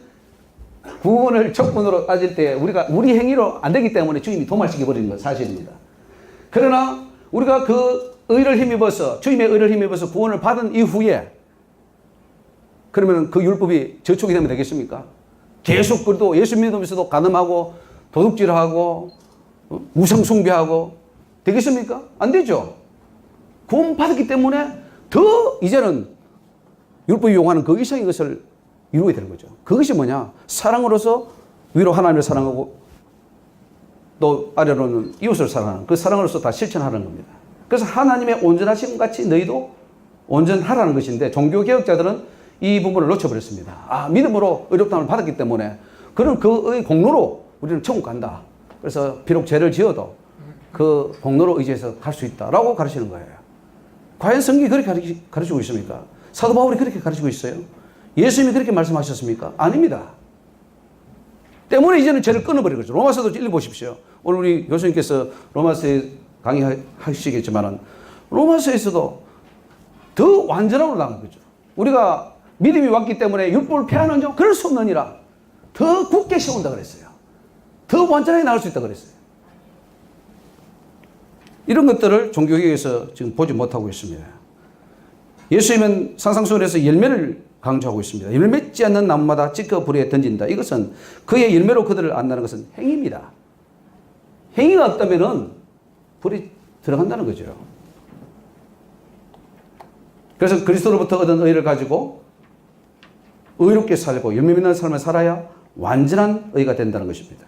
구원을 조건으로 따질 때 우리 행위로 안 되기 때문에 주님이 도말시켜버리는 건 사실입니다. 그러나 우리가 그 의를 힘입어서 주님의 의를 힘입어서 구원을 받은 이후에 그러면 그 율법이 저촉이 되면 되겠습니까? 계속 그래도 예수 믿으면서도 간음하고 도둑질하고 우상 숭배하고 되겠습니까? 안 되죠. 구원 받았기 때문에 더 이제는 율법이 요구하는 그 이상의 것을 이루어야 되는 거죠. 그것이 뭐냐? 사랑으로서 위로 하나님을 사랑하고 또 아래로는 이웃을 사랑하는 그 사랑으로서 다 실천하는 겁니다. 그래서 하나님의 온전하심 같이 너희도 온전하라는 것인데 종교개혁자들은 이 부분을 놓쳐버렸습니다. 믿음으로 의롭다함을 받았기 때문에 그런 그의 공로로 우리는 천국 간다. 그래서 비록 죄를 지어도 그 공로로 의지해서 갈 수 있다라고 가르치는 거예요. 과연 성경이 그렇게 가르치고 있습니까? 사도 바울이 그렇게 가르치고 있어요? 예수님이 그렇게 말씀하셨습니까? 아닙니다. 때문에 이제는 죄를 끊어버린 거죠. 로마서도 읽어보십시오. 오늘 우리 교수님께서 로마서에 강의하시겠지만 로마서에서도 더 완전함으로 나간 거죠. 우리가 믿음이 왔기 때문에 율법을 폐하는 점 그럴 수 없느니라. 더 굳게 세운다 그랬어요. 더 완전하게 나갈 수 있다 그랬어요. 이런 것들을 종교개혁에서 지금 보지 못하고 있습니다. 예수님은 산상수훈에서 열매를 강조하고 있습니다. 열매 맺지 않는 나무마다 찢겨 불에 던진다. 이것은 그의 열매로 그들을 안다는 것은 행위입니다. 행위가 없다면 불이 들어간다는 거죠. 그래서 그리스도로부터 얻은 의를 가지고 의롭게 살고 열매 맺는 삶을 살아야 완전한 의가 된다는 것입니다.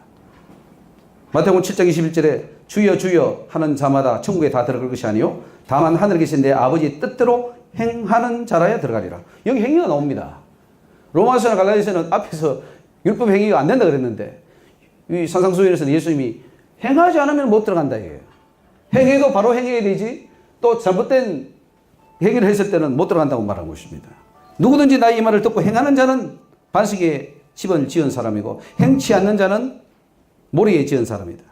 마태복음 7장 21절에 주여 주여 하는 자마다 천국에 다 들어갈 것이 아니요 다만 하늘에 계신 내 아버지 뜻대로 행하는 자라야 들어가리라. 여기 행위가 나옵니다. 로마서나 갈라디아서는 앞에서 율법 행위가 안 된다 그랬는데 이 산상수훈에서는 예수님이 행하지 않으면 못 들어간다 이거예요. 행해도 바로 행해야 되지 또 잘못된 행위를 했을 때는 못 들어간다고 말하는 것입니다. 누구든지 나의 이 말을 듣고 행하는 자는 반석에 집을 지은 사람이고 행치 않는 자는 모래에 지은 사람이다.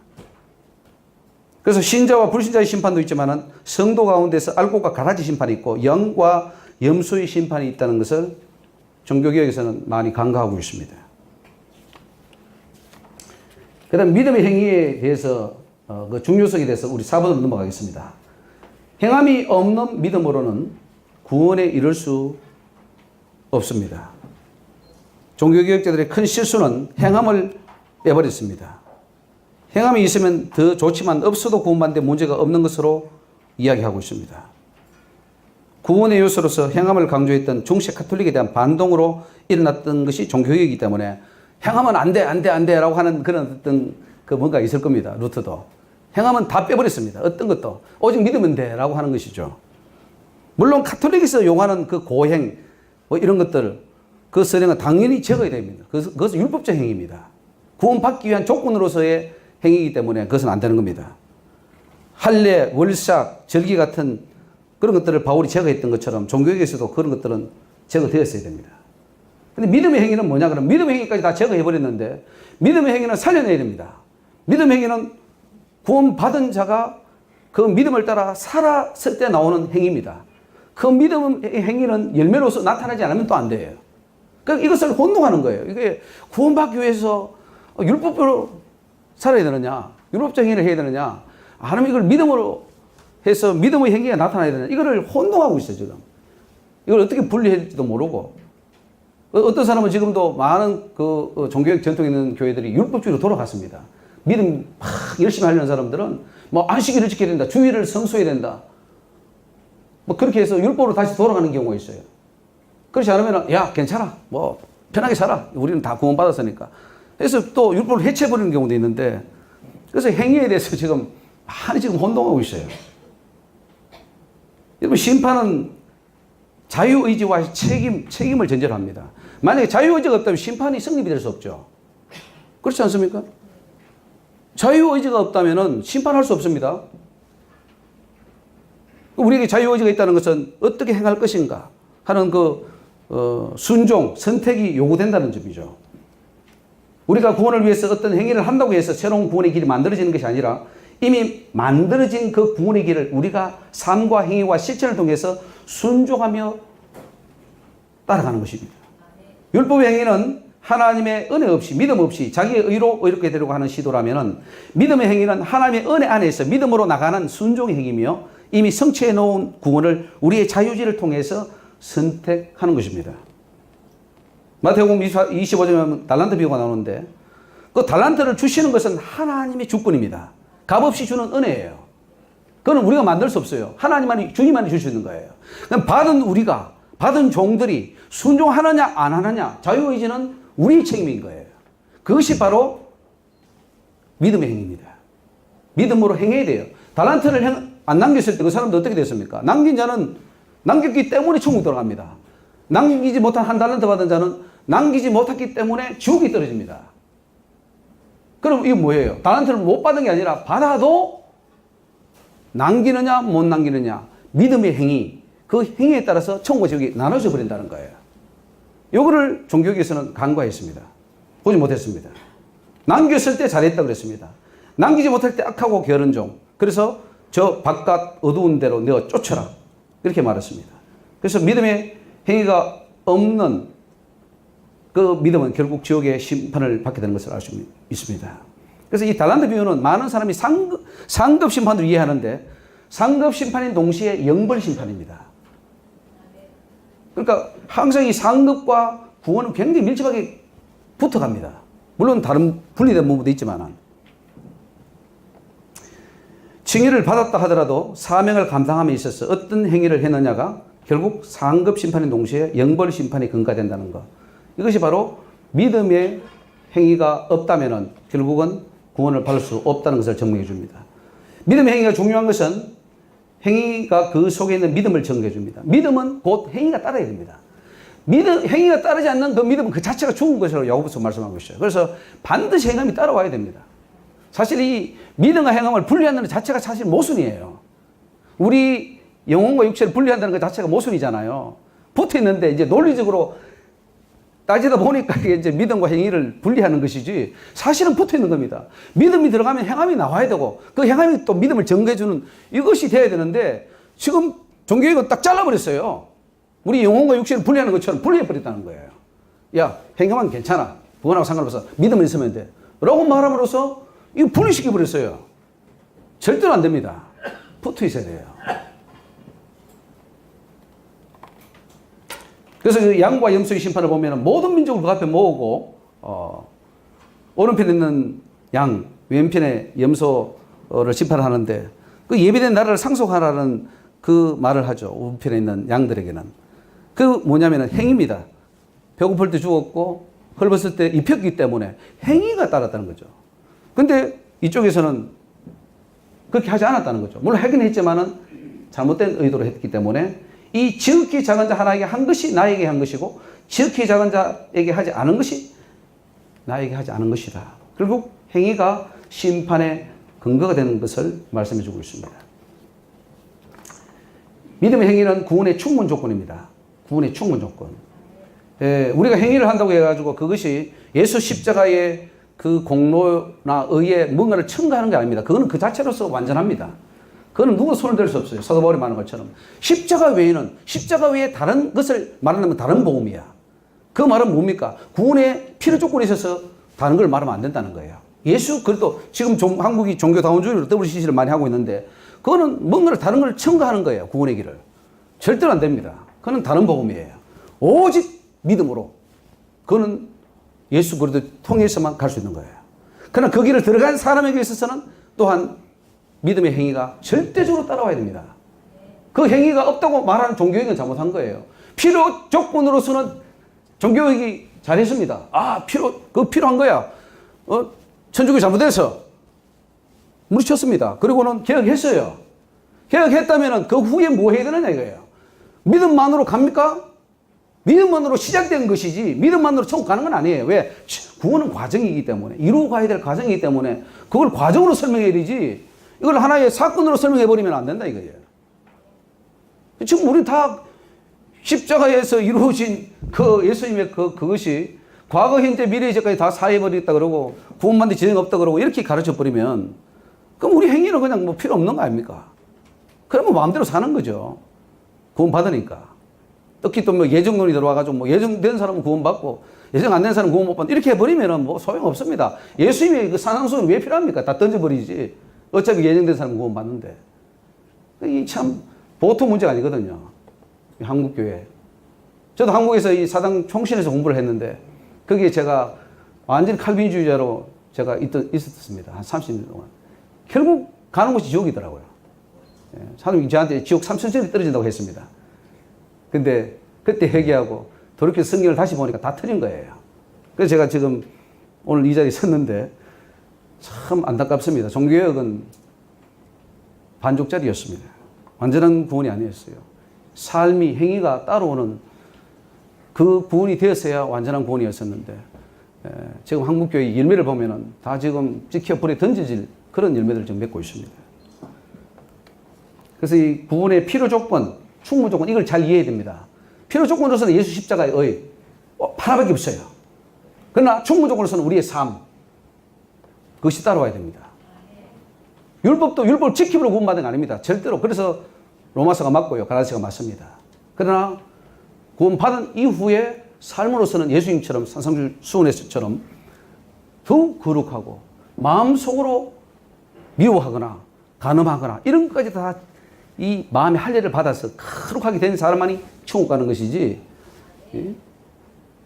그래서 신자와 불신자의 심판도 있지만 성도 가운데서 알곡과 가라지 심판이 있고 영과 염소의 심판이 있다는 것을 종교개혁에서는 많이 강조하고 있습니다. 그 다음 믿음의 행위에 대해서 그 중요성에 대해서 우리 4번으로 넘어가겠습니다. 행함이 없는 믿음으로는 구원에 이를 수 없습니다. 종교개혁자들의 큰 실수는 행함을 빼버렸습니다. 행함이 있으면 더 좋지만 없어도 구원받는데 문제가 없는 것으로 이야기하고 있습니다. 구원의 요소로서 행함을 강조했던 중세 카톨릭에 대한 반동으로 일어났던 것이 종교개혁이기 때문에 행하면 안 돼 라고 하는 그런 어떤 그 뭔가 있을 겁니다. 루터도. 행하면 다 빼버렸습니다. 어떤 것도. 오직 믿으면 돼 라고 하는 것이죠. 물론 카톨릭에서 용하는 그 고행 뭐 이런 것들 그 선행은 당연히 적어야 됩니다. 그것은 율법적 행위입니다. 구원받기 위한 조건으로서의 행위이기 때문에 그것은 안 되는 겁니다. 할례, 월삭, 절기 같은 그런 것들을 바울이 제거했던 것처럼 종교에서도 그런 것들은 제거되었어야 됩니다. 근데 믿음의 행위는 뭐냐 그러면 믿음의 행위까지 다 제거해버렸는데 믿음의 행위는 살려내야 됩니다. 믿음의 행위는 구원받은 자가 그 믿음을 따라 살았을 때 나오는 행위입니다. 그 믿음의 행위는 열매로서 나타나지 않으면 또 안 돼요. 그러니까 이것을 혼동하는 거예요. 이게 구원받기 위해서 율법으로 살아야 되느냐, 율법적 행위를 해야 되느냐, 아니면 이걸 믿음으로 해서 믿음의 행위가 나타나야 되느냐, 이거를 혼동하고 있어요, 지금. 이걸 어떻게 분리해야 될지도 모르고. 어떤 사람은 지금도 많은 그 종교적 전통에 있는 교회들이 율법주의로 돌아갔습니다. 믿음 막 열심히 하려는 사람들은 뭐 안식일을 지켜야 된다, 주일을 성수해야 된다. 뭐 그렇게 해서 율법으로 다시 돌아가는 경우가 있어요. 그렇지 않으면, 야, 괜찮아. 뭐, 편하게 살아. 우리는 다 구원받았으니까. 그래서 또 율법을 해체해버리는 경우도 있는데, 그래서 행위에 대해서 지금 많이 지금 혼동하고 있어요. 여러분, 심판은 자유의지와 책임을 전제로 합니다. 만약에 자유의지가 없다면 심판이 성립이 될 수 없죠. 그렇지 않습니까? 자유의지가 없다면 심판할 수 없습니다. 우리에게 자유의지가 있다는 것은 어떻게 행할 것인가 하는 순종, 선택이 요구된다는 점이죠. 우리가 구원을 위해서 어떤 행위를 한다고 해서 새로운 구원의 길이 만들어지는 것이 아니라 이미 만들어진 그 구원의 길을 우리가 삶과 행위와 실천을 통해서 순종하며 따라가는 것입니다. 율법의 행위는 하나님의 은혜 없이 믿음 없이 자기의 의로 이렇게 되려고 하는 시도라면은 믿음의 행위는 하나님의 은혜 안에서 믿음으로 나가는 순종의 행위며 이미 성취해 놓은 구원을 우리의 자유지를 통해서 선택하는 것입니다. 마태복음 25장에 달란트 비유가 나오는데 그 달란트를 주시는 것은 하나님의 주권입니다. 값없이 주는 은혜예요. 그건 우리가 만들 수 없어요. 하나님만이 주님만이 줄 수 있는 거예요. 그럼 받은 우리가 받은 종들이 순종하느냐 안 하느냐 자유의지는 우리의 책임인 거예요. 그것이 바로 믿음의 행위입니다. 믿음으로 행해야 돼요. 달란트를 안 남겼을 때 그 사람도 어떻게 됐습니까? 남긴 자는 남겼기 때문에 천국 들어갑니다. 남기지 못한 한 달란트 받은 자는 남기지 못했기 때문에 지옥이 떨어집니다. 그럼 이게 뭐예요? 달란트를 못 받은 게 아니라 받아도 남기느냐 못 남기느냐 믿음의 행위, 그 행위에 따라서 천국과 지옥이 나눠져 버린다는 거예요. 요거를 종교계에서는 간과했습니다. 보지 못했습니다. 남겼을 때 잘했다 그랬습니다. 남기지 못할 때 악하고 게으른 종. 그래서 저 바깥 어두운 데로 내어 쫓아라. 이렇게 말했습니다. 그래서 믿음의 행위가 없는 그 믿음은 결국 지옥의 심판을 받게 되는 것을 알 수 있습니다. 그래서 이 달란트 비유는 많은 사람이 상급 심판을 이해하는데 상급 심판인 동시에 영벌 심판입니다. 그러니까 항상 이 상급과 구원은 굉장히 밀접하게 붙어갑니다. 물론 다른 분리된 부분도 있지만 칭의를 받았다 하더라도 사명을 감당함에 있어서 어떤 행위를 했느냐가 결국 상급 심판인 동시에 영벌 심판이 근거된다는 것. 이것이 바로 믿음의 행위가 없다면 결국은 구원을 받을 수 없다는 것을 증명해 줍니다. 믿음의 행위가 중요한 것은 행위가 그 속에 있는 믿음을 증거해 줍니다. 믿음은 곧 행위가 따라야 됩니다. 행위가 따르지 않는 그 믿음은 그 자체가 죽은 것이라고 야고보서 말씀하고 있어요. 그래서 반드시 행함이 따라와야 됩니다. 사실 이 믿음과 행함을 분리한다는 것 자체가 사실 모순이에요. 우리 영혼과 육체를 분리한다는 것 자체가 모순이잖아요. 붙어 있는데 이제 논리적으로 따지다 보니까 이제 믿음과 행위를 분리하는 것이지 사실은 붙어 있는 겁니다. 믿음이 들어가면 행함이 나와야 되고 그 행함이 또 믿음을 증거해주는 이것이 돼야 되는데 지금 종교개혁은 딱 잘라버렸어요. 우리 영혼과 육체를 분리하는 것처럼 분리해버렸다는 거예요. 야, 행함은 괜찮아. 그거하고 상관없어. 믿음은 있으면 돼. 라고 말함으로써 이거 분리시켜버렸어요. 절대로 안 됩니다. 붙어 있어야 돼요. 그래서 그 양과 염소의 심판을 보면 모든 민족을 그 앞에 모으고 오른편에 있는 양, 왼편에 염소를 심판하는데 그 예비된 나라를 상속하라는 그 말을 하죠. 우편에 있는 양들에게는. 그 뭐냐면 행위입니다. 배고플 때 죽었고 헐벗을 때 입혔기 때문에 행위가 따랐다는 거죠. 근데 이쪽에서는 그렇게 하지 않았다는 거죠. 물론 하긴 했지만은 잘못된 의도로 했기 때문에 이 지극히 작은 자 하나에게 한 것이 나에게 한 것이고 지극히 작은 자에게 하지 않은 것이 나에게 하지 않은 것이다. 결국 행위가 심판의 근거가 되는 것을 말씀해 주고 있습니다. 믿음의 행위는 구원의 충분 조건입니다. 구원의 충분 조건. 우리가 행위를 한다고 해가지고 그것이 예수 십자가의 그 공로나 의에 뭔가를 첨가하는 게 아닙니다. 그거는 그 자체로서 완전합니다. 그거는 누구 손을 댈 수 없어요. 사도 바울이 말하는 것처럼. 십자가 외에 다른 것을 말하면 다른 복음이야. 그 말은 뭡니까? 구원의 필요 조건이 있어서 다른 걸 말하면 안 된다는 거예요. 예수, 그래도 지금 한국이 종교다원주의로 WCC를 많이 하고 있는데 그거는 뭔가를 다른 걸 첨가하는 거예요. 구원의 길을. 절대로 안 됩니다. 그거는 다른 복음이에요. 오직 믿음으로. 그거는 예수 그리스도 통해서만 갈 수 있는 거예요. 그러나 그 길을 들어간 사람에게 있어서는 또한 믿음의 행위가 절대적으로 따라와야 됩니다. 그 행위가 없다고 말하는 종교개혁은 잘못한 거예요. 필요 조건으로서는 종교개혁이 잘했습니다. 그거 필요한 거야. 천주교 잘못해서 무리쳤습니다. 그리고는 개혁했어요. 개혁했다면 그 후에 뭐 해야 되느냐 이거예요. 믿음만으로 갑니까? 믿음만으로 시작된 것이지 믿음만으로 천국 가는 건 아니에요. 왜? 구원은 과정이기 때문에 이루어 가야 될 과정이기 때문에 그걸 과정으로 설명해야 되지 이걸 하나의 사건으로 설명해버리면 안 된다 이거예요. 지금 우리 다 십자가에서 이루어진 그 예수님의 그것이 과거, 현재, 미래, 이제까지 다 사해버리겠다 그러고 구원받는 지정이 없다 그러고 이렇게 가르쳐버리면 그럼 우리 행위는 그냥 뭐 필요 없는 거 아닙니까? 그러면 마음대로 사는 거죠. 구원 받으니까. 특히 또 뭐 예정론이 들어와가지고 뭐 예정된 사람은 구원받고 예정 안 된 사람은 구원 못 받는 이렇게 해버리면은 뭐 소용없습니다. 예수님이 그 산상수훈이 왜 필요합니까? 다 던져버리지. 어차피 예정된 사람은 구원받는데. 이 참 보통 문제가 아니거든요. 한국교회. 저도 한국에서 이 사당 총신에서 공부를 했는데 거기에 제가 완전히 칼빈주의자로 제가 있었습니다. 한 30년 동안. 결국 가는 곳이 지옥이더라고요. 하나님이 저한테 지옥 3천천이 떨어진다고 했습니다. 근데 그때 회개하고 돌이켜 성경을 다시 보니까 다 틀린 거예요. 그래서 제가 지금 오늘 이 자리에 섰는데 참 안타깝습니다. 종교개혁은 반쪽짜리였습니다. 완전한 구원이 아니었어요. 삶이, 행위가 따라오는 그 구원이 되었어야 완전한 구원이었었는데 지금 한국교회 열매를 보면은 다 지금 찍혀 불에 던져질 그런 열매들을 지금 맺고 있습니다. 그래서 이 구원의 필요 조건, 충분 조건, 이걸 잘 이해해야 됩니다. 필요 조건으로서는 예수 십자가의 의, 하나밖에 없어요. 그러나 충분 조건으로서는 우리의 삶, 그것이 따라와야 됩니다. 율법도 율법을 지킴으로 구원받은 게 아닙니다. 절대로. 그래서 로마서가 맞고요. 갈라디아서가 맞습니다. 그러나 구원받은 이후에 삶으로서는 예수님처럼 산상수훈에서처럼 더욱 거룩하고 마음속으로 미워하거나 간음하거나 이런 것까지 다 이 마음의 할례를 받아서 거룩하게 된 사람만이 천국 가는 것이지,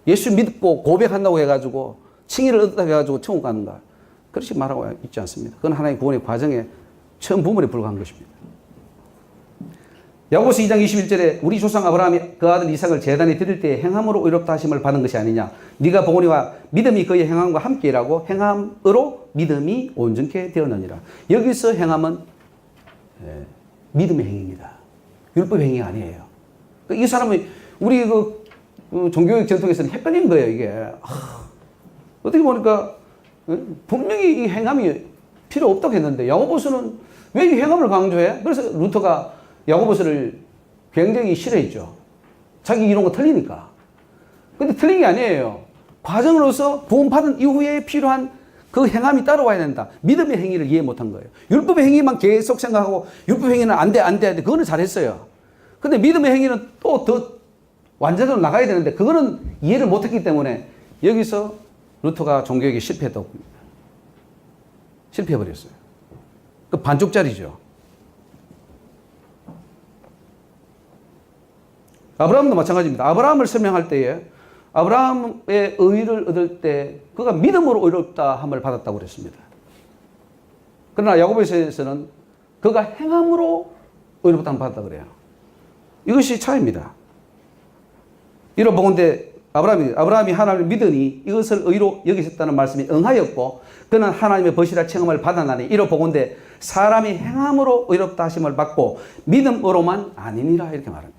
예수 믿고 고백한다고 해가지고 칭의를 얻었다고 해가지고 천국 가는가, 그렇게 말하고 있지 않습니다. 그건 하나의 구원의 과정의 처음 부분에 불과한 것입니다. 야고보서 2장 21절에 우리 조상 아브라함이 그 아들 이삭을 제단에 드릴 때 행함으로 의롭다 하심을 받은 것이 아니냐, 네가 보거니와 믿음이 그의 행함과 함께 일하고 행함으로 믿음이 온전케 되었느니라. 여기서 행함은 믿음의 행위입니다. 율법의 행위가 아니에요. 이 사람은 우리 그 종교적 전통에서는 헷갈린 거예요, 이게. 어떻게 보니까 분명히 이 행함이 필요 없다고 했는데 야고보서는 왜 이 행함을 강조해? 그래서 루터가 야고보서를 굉장히 싫어했죠. 자기 이런 거 틀리니까. 근데 틀린 게 아니에요. 과정으로서 구원받은 이후에 필요한 그 행함이 따라와야 된다. 믿음의 행위를 이해 못한 거예요. 율법의 행위만 계속 생각하고 율법 행위는 안 돼. 그거는 잘했어요. 근데 믿음의 행위는 또 더 완전으로 나가야 되는데 그거는 이해를 못했기 때문에 여기서 루터가 종교개혁에 실패했다고 봅니다. 실패해버렸어요. 그 반쪽짜리죠. 아브라함도 마찬가지입니다. 아브라함을 설명할 때에 아브라함의 의를 얻을 때 그가 믿음으로 의롭다 함을 받았다고 그랬습니다. 그러나 야고보서에서는 그가 행함으로 의롭다 함을 받았다고 그래요. 이것이 차이입니다. 이로 보건대 아브라함이 하나님을 믿으니 이것을 의로 여기셨다는 말씀이 응하였고 그는 하나님의 벗이라 청함을 받아나니 이로 보건대 사람이 행함으로 의롭다 하심을 받고 믿음으로만 아니니라 이렇게 말합니다.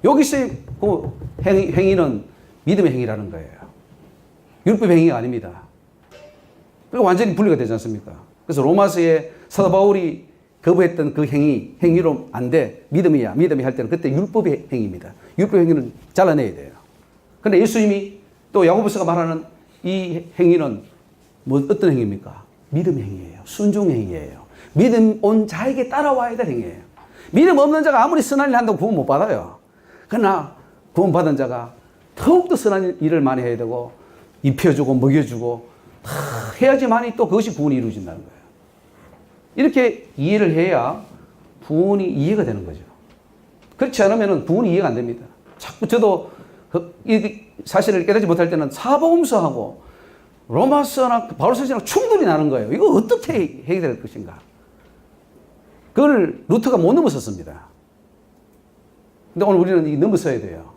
여기서의 그 행위는 믿음의 행위라는 거예요. 율법 행위가 아닙니다. 그러니까 완전히 분리가 되지 않습니까? 그래서 로마서에 사도 바울이 거부했던 그 행위로 안 돼. 믿음이 할 때는 그때 율법의 행위입니다. 율법 행위는 잘라내야 돼요. 그런데 예수님이 또 야고보서가 말하는 이 행위는 어떤 행위입니까? 믿음의 행위예요. 순종의 행위예요. 믿음 온 자에게 따라와야 될 행위예요. 믿음 없는 자가 아무리 선한 일 한다고 구원 못 받아요. 그러나 구원 받은 자가 더욱더 선한 일을 많이 해야 되고 입혀주고 먹여주고 다 해야지만이 또 그것이 구원이 이루어진다는 거예요. 이렇게 이해를 해야 구원이 이해가 되는 거죠. 그렇지 않으면 구원이 이해가 안 됩니다. 자꾸 저도 이 사실을 깨닫지 못할 때는 사복음서하고 로마서나 바울서랑 충돌이 나는 거예요. 이거 어떻게 해결될 것인가. 그걸 루터가 못 넘어섰습니다. 근데 오늘 우리는 이 넘어서야 돼요.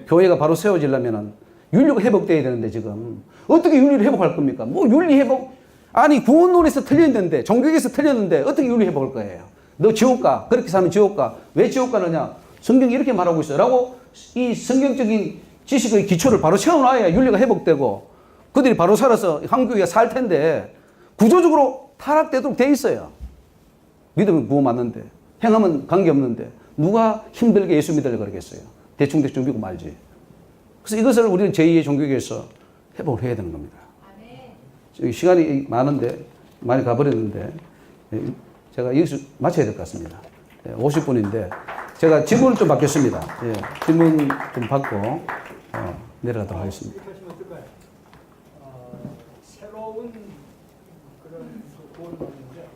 교회가 바로 세워지려면 윤리가 회복돼야 되는데 지금 어떻게 윤리를 회복할 겁니까? 뭐 윤리 회복? 아니 구원론에서 틀렸는데 종교에서 틀렸는데 어떻게 윤리 회복할 거예요? 너 지옥 가. 그렇게 살면 지옥 가. 왜 지옥 가느냐? 성경이 이렇게 말하고 있어요. 라고 이 성경적인 지식의 기초를 바로 세워놔야 윤리가 회복되고 그들이 바로 살아서 한국교회가 살 텐데 구조적으로 타락되도록 돼 있어요. 믿으면 구원 받는데 행하면 관계없는데 누가 힘들게 예수 믿으려고 그러겠어요. 대충 믿고 말지. 그래서 이것을 우리는 제2의 종교계에서 회복을 해야 되는 겁니다. 시간이 많은데 많이 가버렸는데 제가 여기서 마쳐야 될 것 같습니다. 50분인데 제가 질문을 좀 받겠습니다. 예, 질문 좀 받고 내려가도록 하겠습니다. 이렇게 하시면 어떨까요? 새로운 그런 구원론인데,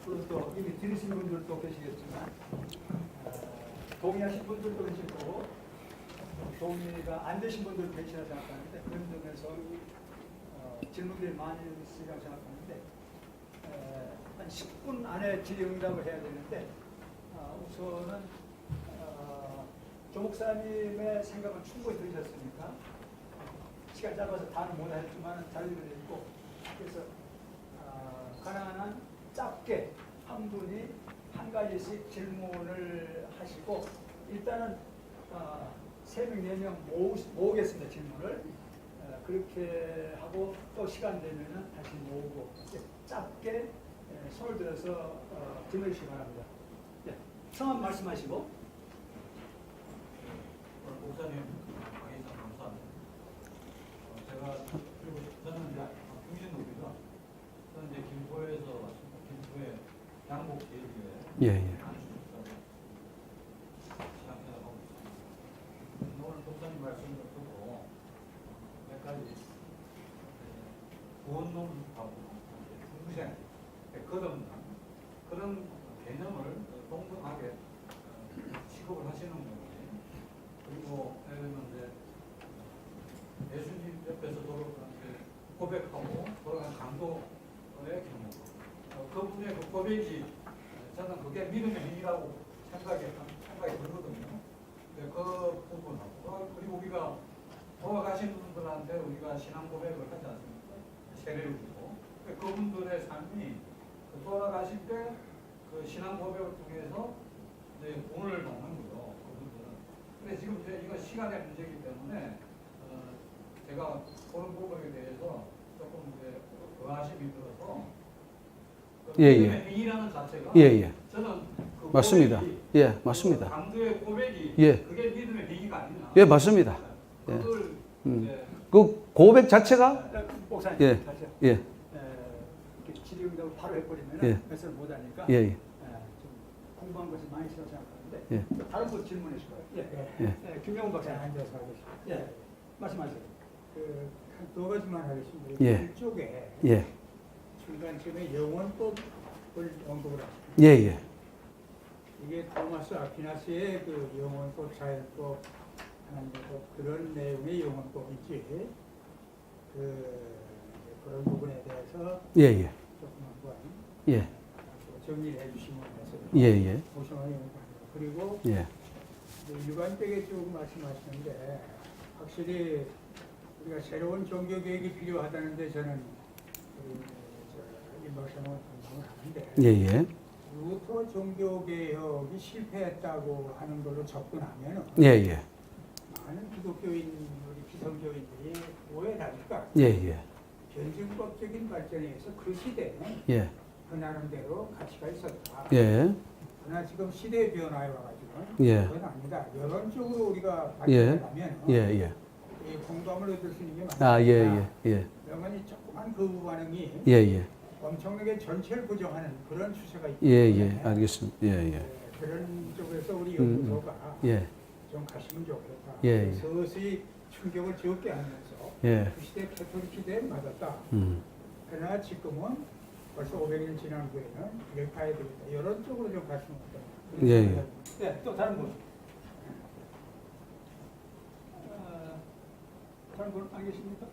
그리고 또 이미 들으신 분들도 계시겠지만, 동의하신 분들도 계시고, 동의가 안 되신 분들도 계시라 생각하는데, 그런 점에서 질문들이 많이 있으리라고 생각하는데, 한 10분 안에 질의응답을 해야 되는데, 우선은 조 목사님의 생각은 충분히 들으셨으니까 시간 짧아서 다는 못했지만 자료를 드리고, 그래서 가능한 한 짧게 한 분이 한 가지씩 질문을 하시고, 일단은 3명, 4명 모으겠습니다. 질문을 그렇게 하고, 또 시간 되면은 다시 모으고, 짧게 손을 들어서 질문해 주시기 바랍니다. 네. 성함 말씀하시고. 목사님 강의사 감사합니다. 그리고 저는 이제 평신도입니다. 저는 이제 김포에서 왔습니다. 김포에 양복제일교회 예. 신학생활하고 있습니다. 오늘 목사님 말씀을 듣고 몇 가지 구원론하고 중생, 거듭남 그런 개념을 동등하게 취급을 하시는 거예요. 그리고 예를 들면 이제 예수님 옆에서 고백하고 돌아간 강도의 경우, 그분의 그 고백이 저는 그게 믿음의 행위라고 생각이 들거든요. 그 부분하고, 그리고 우리가 돌아가신 분들한테 우리가 신앙 고백을 하지 않습니까? 세례를 주고, 그분들의 삶이 돌아가실 때 그 신앙 고백을 통해서 이제 본을 먹는 거죠. 근데 지금 이거 시간의 문제이기 때문에 제가 그런 부분에 대해서 조금 이제 의아심이 들어서 믿음의 행위라는 자체가 저는 그 맞습니다. 고백이, 예, 맞습니다. 강도의 고백이 그게 믿음의 행위가 아니냐. 예, 맞습니다. 그걸 이제 그 고백 자체가 목사님, 다시요. 이렇게 질의응답을 바로 해버리면 해설 못하니까 좀 공부한 것이 많이 있다고 생각하는데, 다른 분 질문해 주세요. 김영훈 박사님 앉아서 하겠습니다. 말씀하세요. 두 가지만 하겠습니다. 이쪽에 중간쯤에 영원법을 언급을 하십니다. 이게 토마스 아퀴나스의 그 영원법, 자연법, 하나님법 그런 내용의 영원법이지 그런 부분에 대해서 조금 한번 정리를 해주시면 해서 보시면 그리고 일관되게 쭉 말씀하시는데, 확실히 우리가 새로운 종교 개혁이 필요하다는데 저는 이 말씀을 동감을 하는데, 루터 종교 개혁이 실패했다고 하는 걸로 접근하면 많은 기독교인 우리 비성교인들이 오해를 하니까 변증법적인 발전에 의해서 그 시대는 그 나름대로 가치가 있었다. 그러나 지금 시대의 변화에 와가지고는 그건 아니다. 여론적으로 우리가 발전하면 공감을 얻을 수 있는 게 많습니다. 그러면 조그만 그 반응이 엄청나게 전체를 부정하는 그런 추세가 있기 때문에 알겠습니다. 그런 쪽에서 우리 연구소가 좀 가시면 좋겠다. 서서히 충격을 적게 하면서 그 시대 캐톨릭 시대에 맞았다. 그러나 지금은 벌써 500년 지난 후에는 이걸 봐야 되겠다. 이런 쪽으로 좀 가시면 어떨까? 또 다른 분. 다른 분 안 계십니까?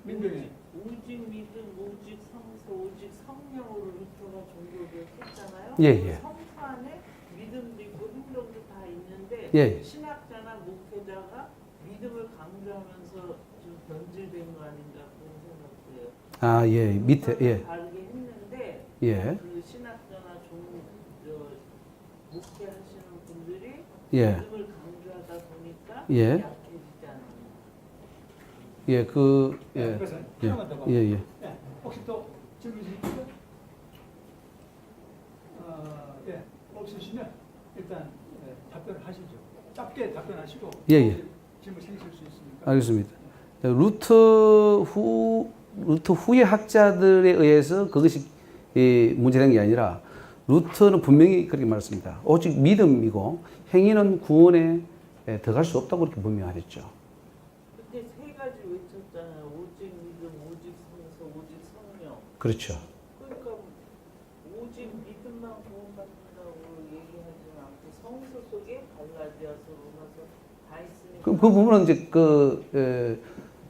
민병희. 오직 믿음, 오직 성서, 오직 성령으로 루터가 종교를 했잖아요. 성서 안에 믿음도 있고 행동도 다 있는데 신학자나 목회자가 믿음을 강조하면서 좀 변질된 거 아닌가 그런 생각도요. 밑에 다르게 했는데 그 신학자나 목회하시는 분들이 믿음을 강조하다 보니까 약해지지 않았나. 그래서 혹시 또 질문 있으십니까? 없으시면 일단 답변을 하시죠. 짧게 답변하시고 질문 생길 수 있으니까. 알겠습니다. 루터 후의 학자들에 의해서 그것이 문제된 게 아니라 루터는 분명히 그렇게 말했습니다. 오직 믿음이고 행위는 구원에 들어갈 수 없다고 그렇게 분명하셨죠. 그때 세 가지 외쳤잖아요. 오직 믿음, 오직 성서, 오직 성령. 그렇죠. 그러니까 오직 믿음만 구원받는다고 얘기하지는 않고 성서 속에 갈라디아서, 로마서 다 있으니까. 그 부분은 이제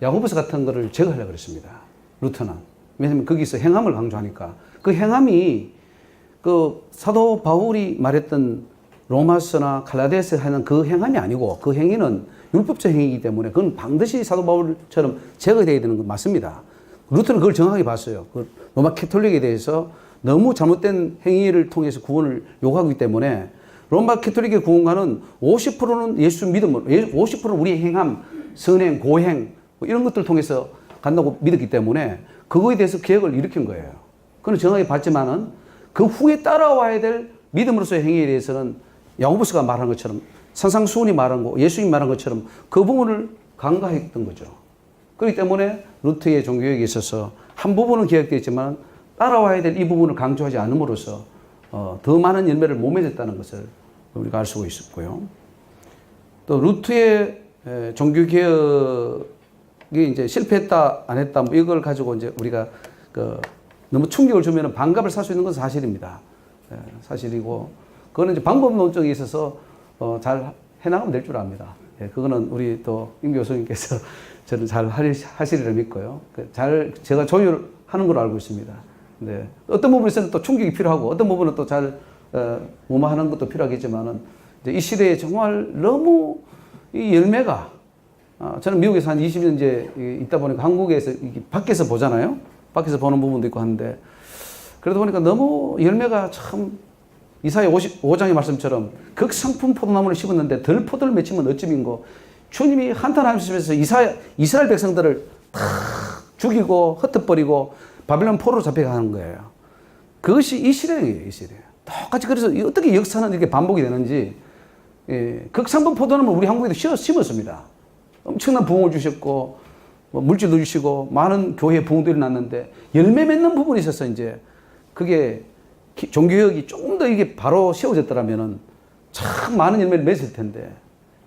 야고보서 같은 거를 제거하려고 그랬습니다. 루터는. 왜냐하면 거기서 행함을 강조하니까. 그 행함이 그 사도 바울이 말했던 로마서나 갈라디아서 하는 그 행함이 아니고 그 행위는 율법적 행위이기 때문에 그건 반드시 사도 바울처럼 제거되어야 되는 건 맞습니다. 루터는 그걸 정확하게 봤어요. 그 로마 캐톨릭에 대해서 너무 잘못된 행위를 통해서 구원을 요구하기 때문에 로마 캐톨릭의 구원과는 50%는 예수 믿음으로, 50%는 우리의 행함, 선행, 고행 뭐 이런 것들을 통해서 간다고 믿었기 때문에 그거에 대해서 개혁을 일으킨 거예요. 그건 정확하게 봤지만은 그 후에 따라와야 될 믿음으로서의 행위에 대해서는 야고보서가 말한 것처럼 산상수훈이 말한 거, 예수님이 말한 것처럼 그 부분을 간과했던 거죠. 그렇기 때문에 루터의 종교개혁에 있어서 한 부분은 개혁되었지만 따라와야 될 이 부분을 강조하지 않음으로써 더 많은 열매를 못 맺었다는 것을 우리가 알 수가 있었고요. 또 루터의 종교개혁이 이제 실패했다, 안 했다, 뭐 이걸 가지고 이제 우리가 너무 충격을 주면 반갑을 살 수 있는 건 사실입니다. 사실이고, 그거는 이제 방법론적에 있어서 잘 해나가면 될 줄 압니다. 그거는 우리 또 임 교수님께서 저는 잘 하시리라 믿고요. 제가 조율하는 걸로 알고 있습니다. 네. 어떤 부분에서는 또 충격이 필요하고, 어떤 부분은 또 잘 무마하는 것도 필요하겠지만은, 이 시대에 정말 너무 이 열매가, 저는 미국에서 한 20년 이제 있다 보니까 한국에서 밖에서 보잖아요. 밖에서 보는 부분도 있고 하는데, 그러다 보니까 너무 열매가 참, 이사야 55장의 말씀처럼 극상품 포도나무를 심었는데 덜 포도를 맺히면 어찌민고, 주님이 한탄하시면서 이스라엘 백성들을 다 죽이고 흩어버리고 바빌론 포로로 잡혀가는 거예요. 그것이 이 시대예요, 이 시대. 똑같이 그래서 어떻게 역사는 이렇게 반복이 되는지, 극상품 포도나무를 우리 한국에도 심었습니다. 엄청난 부흥을 주셨고, 물질도 주시고, 많은 교회 부흥도 일어났는데, 열매 맺는 부분이 있어서 이제, 그게 종교개혁이 조금 더 이게 바로 세워졌더라면은 참 많은 열매를 맺을 텐데,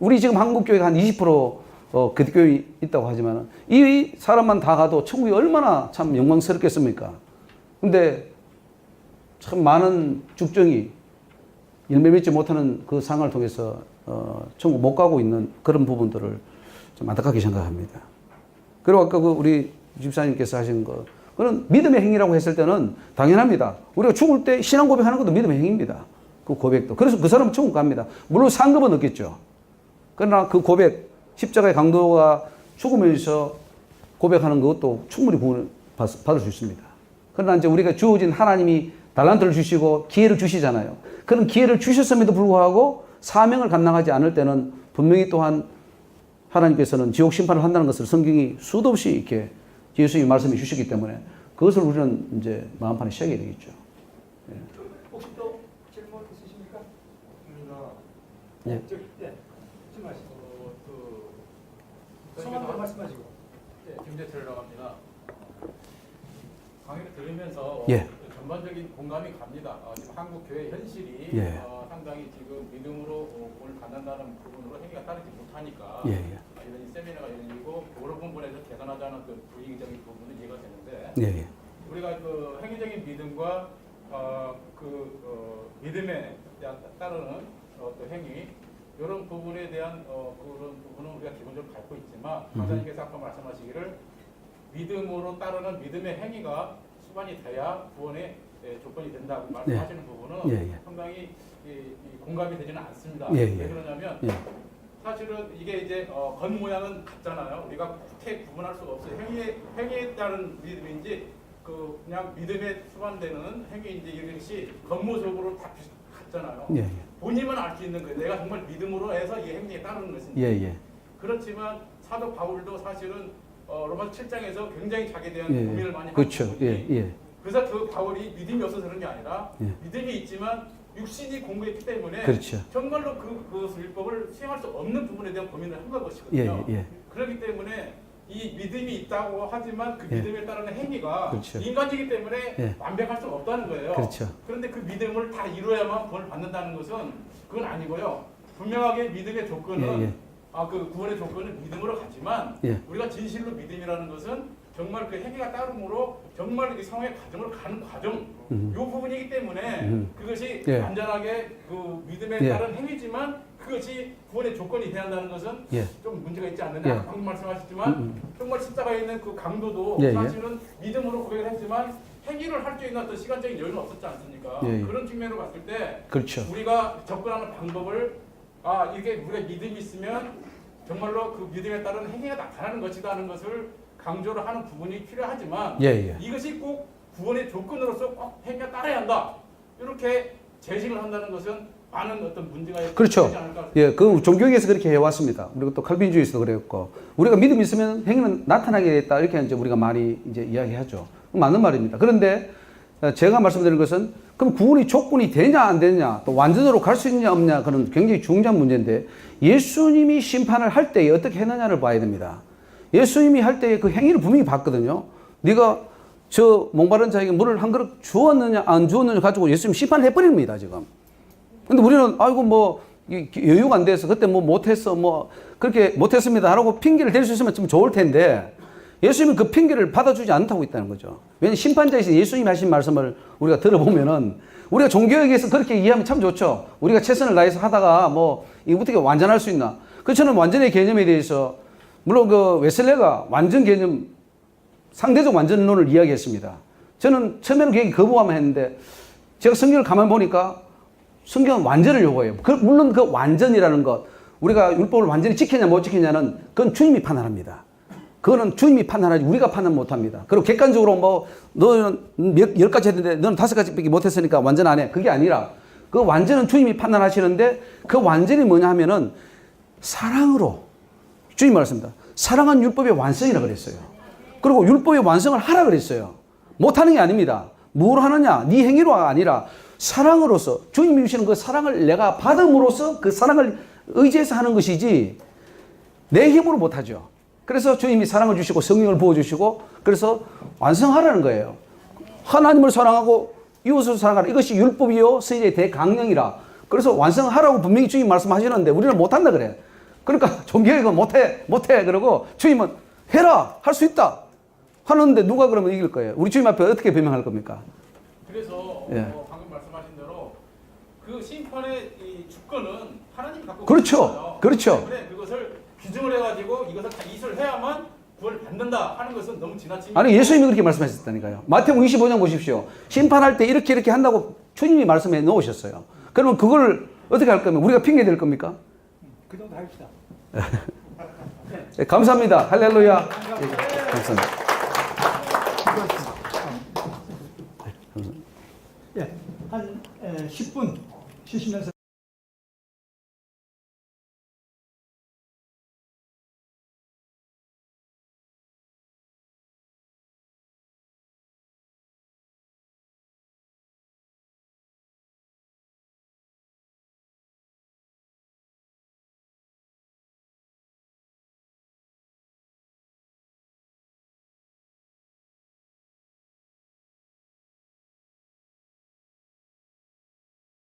우리 지금 한국교회가 한 20% 교회 있다고 하지만, 이 사람만 다 가도 천국이 얼마나 참 영광스럽겠습니까? 근데 참 많은 죽정이 열매 맺지 못하는 그 상황을 통해서 천국 못 가고 있는 그런 부분들을 좀 안타깝게 생각합니다. 그리고 아까 우리 집사님께서 하신 거, 그건 믿음의 행위라고 했을 때는 당연합니다. 우리가 죽을 때 신앙 고백하는 것도 믿음의 행위입니다. 그 고백도. 그래서 그 사람은 천국 갑니다. 물론 상급은 없겠죠. 그러나 그 고백, 십자가의 강도가 죽으면서 고백하는 것도 충분히 구원을 받을 수 있습니다. 그러나 이제 우리가 주어진 하나님이 달란트를 주시고 기회를 주시잖아요. 그런 기회를 주셨음에도 불구하고 사명을 감당하지 않을 때는 분명히 또한 하나님께서는 지옥 심판을 한다는 것을 성경이 수도 없이 이렇게 예수님이 말씀해 주셨기 때문에 그것을 우리는 이제 마음판에 새겨야 되겠죠. 혹시 또 질문 있으십니까? 네. 성함도 말씀하시고. 네, 김재철이라고 합니다. 강의를 들으면서 전반적인 공감이 갑니다. 지금 한국 교회 현실이 상당히 지금 믿음으로 구원을 받는다는 부분으로 행위가 따르지 못하니까 이런 세미나가 열리고 그런 부분에서 개선하자는 그 불이익적인 부분은 이해가 되는데 우리가 그 행위적인 믿음과 믿음에 따르는 행위 이런 부분에 대한 그런 부분은 우리가 기본적으로 갖고 있지만 강사님께서 아까 말씀하시기를 믿음으로 따르는 믿음의 행위가 수반이 돼야 구원의 조건이 된다고 말씀하시는 부분은 상당히 공감이 되지는 않습니다. 왜 그러냐면 사실은 이게 이제 겉모양은 같잖아요. 우리가 크게 구분할 수가 없어요. 행위에 따른 믿음인지 그냥 믿음에 수반되는 행위인지 이것이 겉모습으로 다 같잖아요. 본인만 알 수 있는 거예요. 내가 정말 믿음으로 해서 이 행위에 따르는 것인지. 그렇지만 사도 바울도 사실은 로마서 7장에서 굉장히 자기에 대한 고민을 많이 하고 있는데 그래서 그 바울이 믿음이 없어서 그런 게 아니라 믿음이 있지만 육신이 공부했기 때문에 정말로 그 율법을 수행할 수 없는 부분에 대한 고민을 한 것이거든요. 그렇기 때문에 이 믿음이 있다고 하지만 그 예. 믿음에 따르는 행위가 그렇죠. 인간이기 때문에 예. 완벽할 수가 없다는 거예요. 그렇죠. 그런데 그 믿음을 다 이루어야만 구원을 받는다는 것은 그건 아니고요. 분명하게 믿음의 조건은 예. 그 구원의 조건은 믿음으로 가지만 예. 우리가 진실로 믿음이라는 것은 정말 그 행위가 따름으로 정말 이 성의 과정을 가는 과정 이 부분이기 때문에 그것이 예. 완전하게 그 믿음에 예. 따른 행위지만 그것이 구원의 조건이 돼야 한다는 것은 예. 좀 문제가 있지 않느냐. 예. 방금 말씀하셨지만 정말 십자가에 있는 그 강도도 예, 예. 사실은 믿음으로 고백을 했지만 행위를 할 수 있는 어떤 시간적인 여유는 없었지 않습니까? 예, 예. 그런 측면으로 봤을 때 그렇죠. 우리가 접근하는 방법을 이게 우리가 믿음이 있으면 정말로 그 믿음에 따른 행위가 나타나는 것이다 하는 것을 강조를 하는 부분이 필요하지만 예, 예. 이것이 꼭 구원의 조건으로서 꼭 행위가 따라야 한다. 이렇게 제식을 한다는 것은 많은 어떤 문제가 그렇죠. 되지 않을까. 예, 그 종교에서 그렇게 해왔습니다. 그리고 또 칼빈주의에서도 그랬고, 우리가 믿음이 있으면 행위는 나타나게 됐다 이렇게 이제 우리가 많이 이제 이야기하죠. 맞는 말입니다. 그런데 제가 말씀드리는 것은 그럼 구원이 조건이 되냐 안 되냐, 또 완전으로 갈 수 있냐 없냐 그런 굉장히 중요한 문제인데 예수님이 심판을 할 때에 어떻게 했느냐를 봐야 됩니다. 예수님이 할 때에 그 행위를 분명히 봤거든요. 네가 저 목마른 자에게 물을 한 그릇 주었느냐 안 주었느냐 가지고 예수님 심판을 해버립니다 지금. 근데 우리는 아이고 뭐 여유가 안 돼서 그때 뭐 못했어 뭐 그렇게 못했습니다 라고 핑계를 댈 수 있으면 좀 좋을 텐데 예수님은 그 핑계를 받아주지 않다고 있다는 거죠. 왜냐하면 심판자이신 예수님이 하신 말씀을 우리가 들어보면은 우리가 종교에게서 그렇게 이해하면 참 좋죠. 우리가 최선을 다해서 하다가 뭐 이거 어떻게 완전할 수 있나. 그래서 저는 완전의 개념에 대해서 물론 그 웨슬레가 완전 개념 상대적 완전론을 이야기했습니다. 저는 처음에는 굉장히 거부하면 했는데 제가 성경을 가만히 보니까 성경은 완전을 요구해요. 물론 그 완전이라는 것, 우리가 율법을 완전히 지켰냐 못 지켰냐는 그건 주님이 판단합니다. 그거는 주님이 판단하지 우리가 판단 못합니다. 그리고 객관적으로 뭐 너는 10가지 했는데 너는 5가지밖에 못했으니까 완전 안 해. 그게 아니라 그 완전은 주님이 판단하시는데 그 완전이 뭐냐 하면은 사랑으로 주님 말씀입니다. 사랑은 율법의 완성이라 그랬어요. 그리고 율법의 완성을 하라 그랬어요. 못하는 게 아닙니다. 뭘 하느냐? 네 행위로가 아니라 사랑으로서 주님이 주시는 그 사랑을 내가 받음으로써 그 사랑을 의지해서 하는 것이지 내 힘으로 못하죠. 그래서 주님이 사랑을 주시고 성령을 부어주시고 그래서 완성하라는 거예요. 하나님을 사랑하고 이웃을 사랑하라. 이것이 율법이요 선지자의 대강령이라. 그래서 완성하라고 분명히 주님 말씀하시는데 우리는 못한다 그래. 그러니까 종교가 못해 그러고 주님은 해라 할 수 있다 하는데 누가 그러면 이길 거예요? 우리 주님 앞에 어떻게 변명할 겁니까? 그래서 예. 방금 말씀하신 대로 그 심판의 이 주권은 하나님이 갖고 그렇죠. 계시잖아요. 그렇죠. 때문에 그것을 규정을 해가지고 이것을 다 이수를 해야만 구원을 받는다 하는 것은 너무 지나친. 아니 예수님이 그렇게 말씀하셨다니까요. 마태복음 25장 보십시오. 심판할 때 이렇게 한다고 주님이 말씀해 놓으셨어요. 그러면 그걸 어떻게 할 거면 우리가 핑계 댈 겁니까? 그 정도 합시다. 네, 감사합니다. 할렐루야. 네, 감사합니다. 예, 한 10분 쉬시면서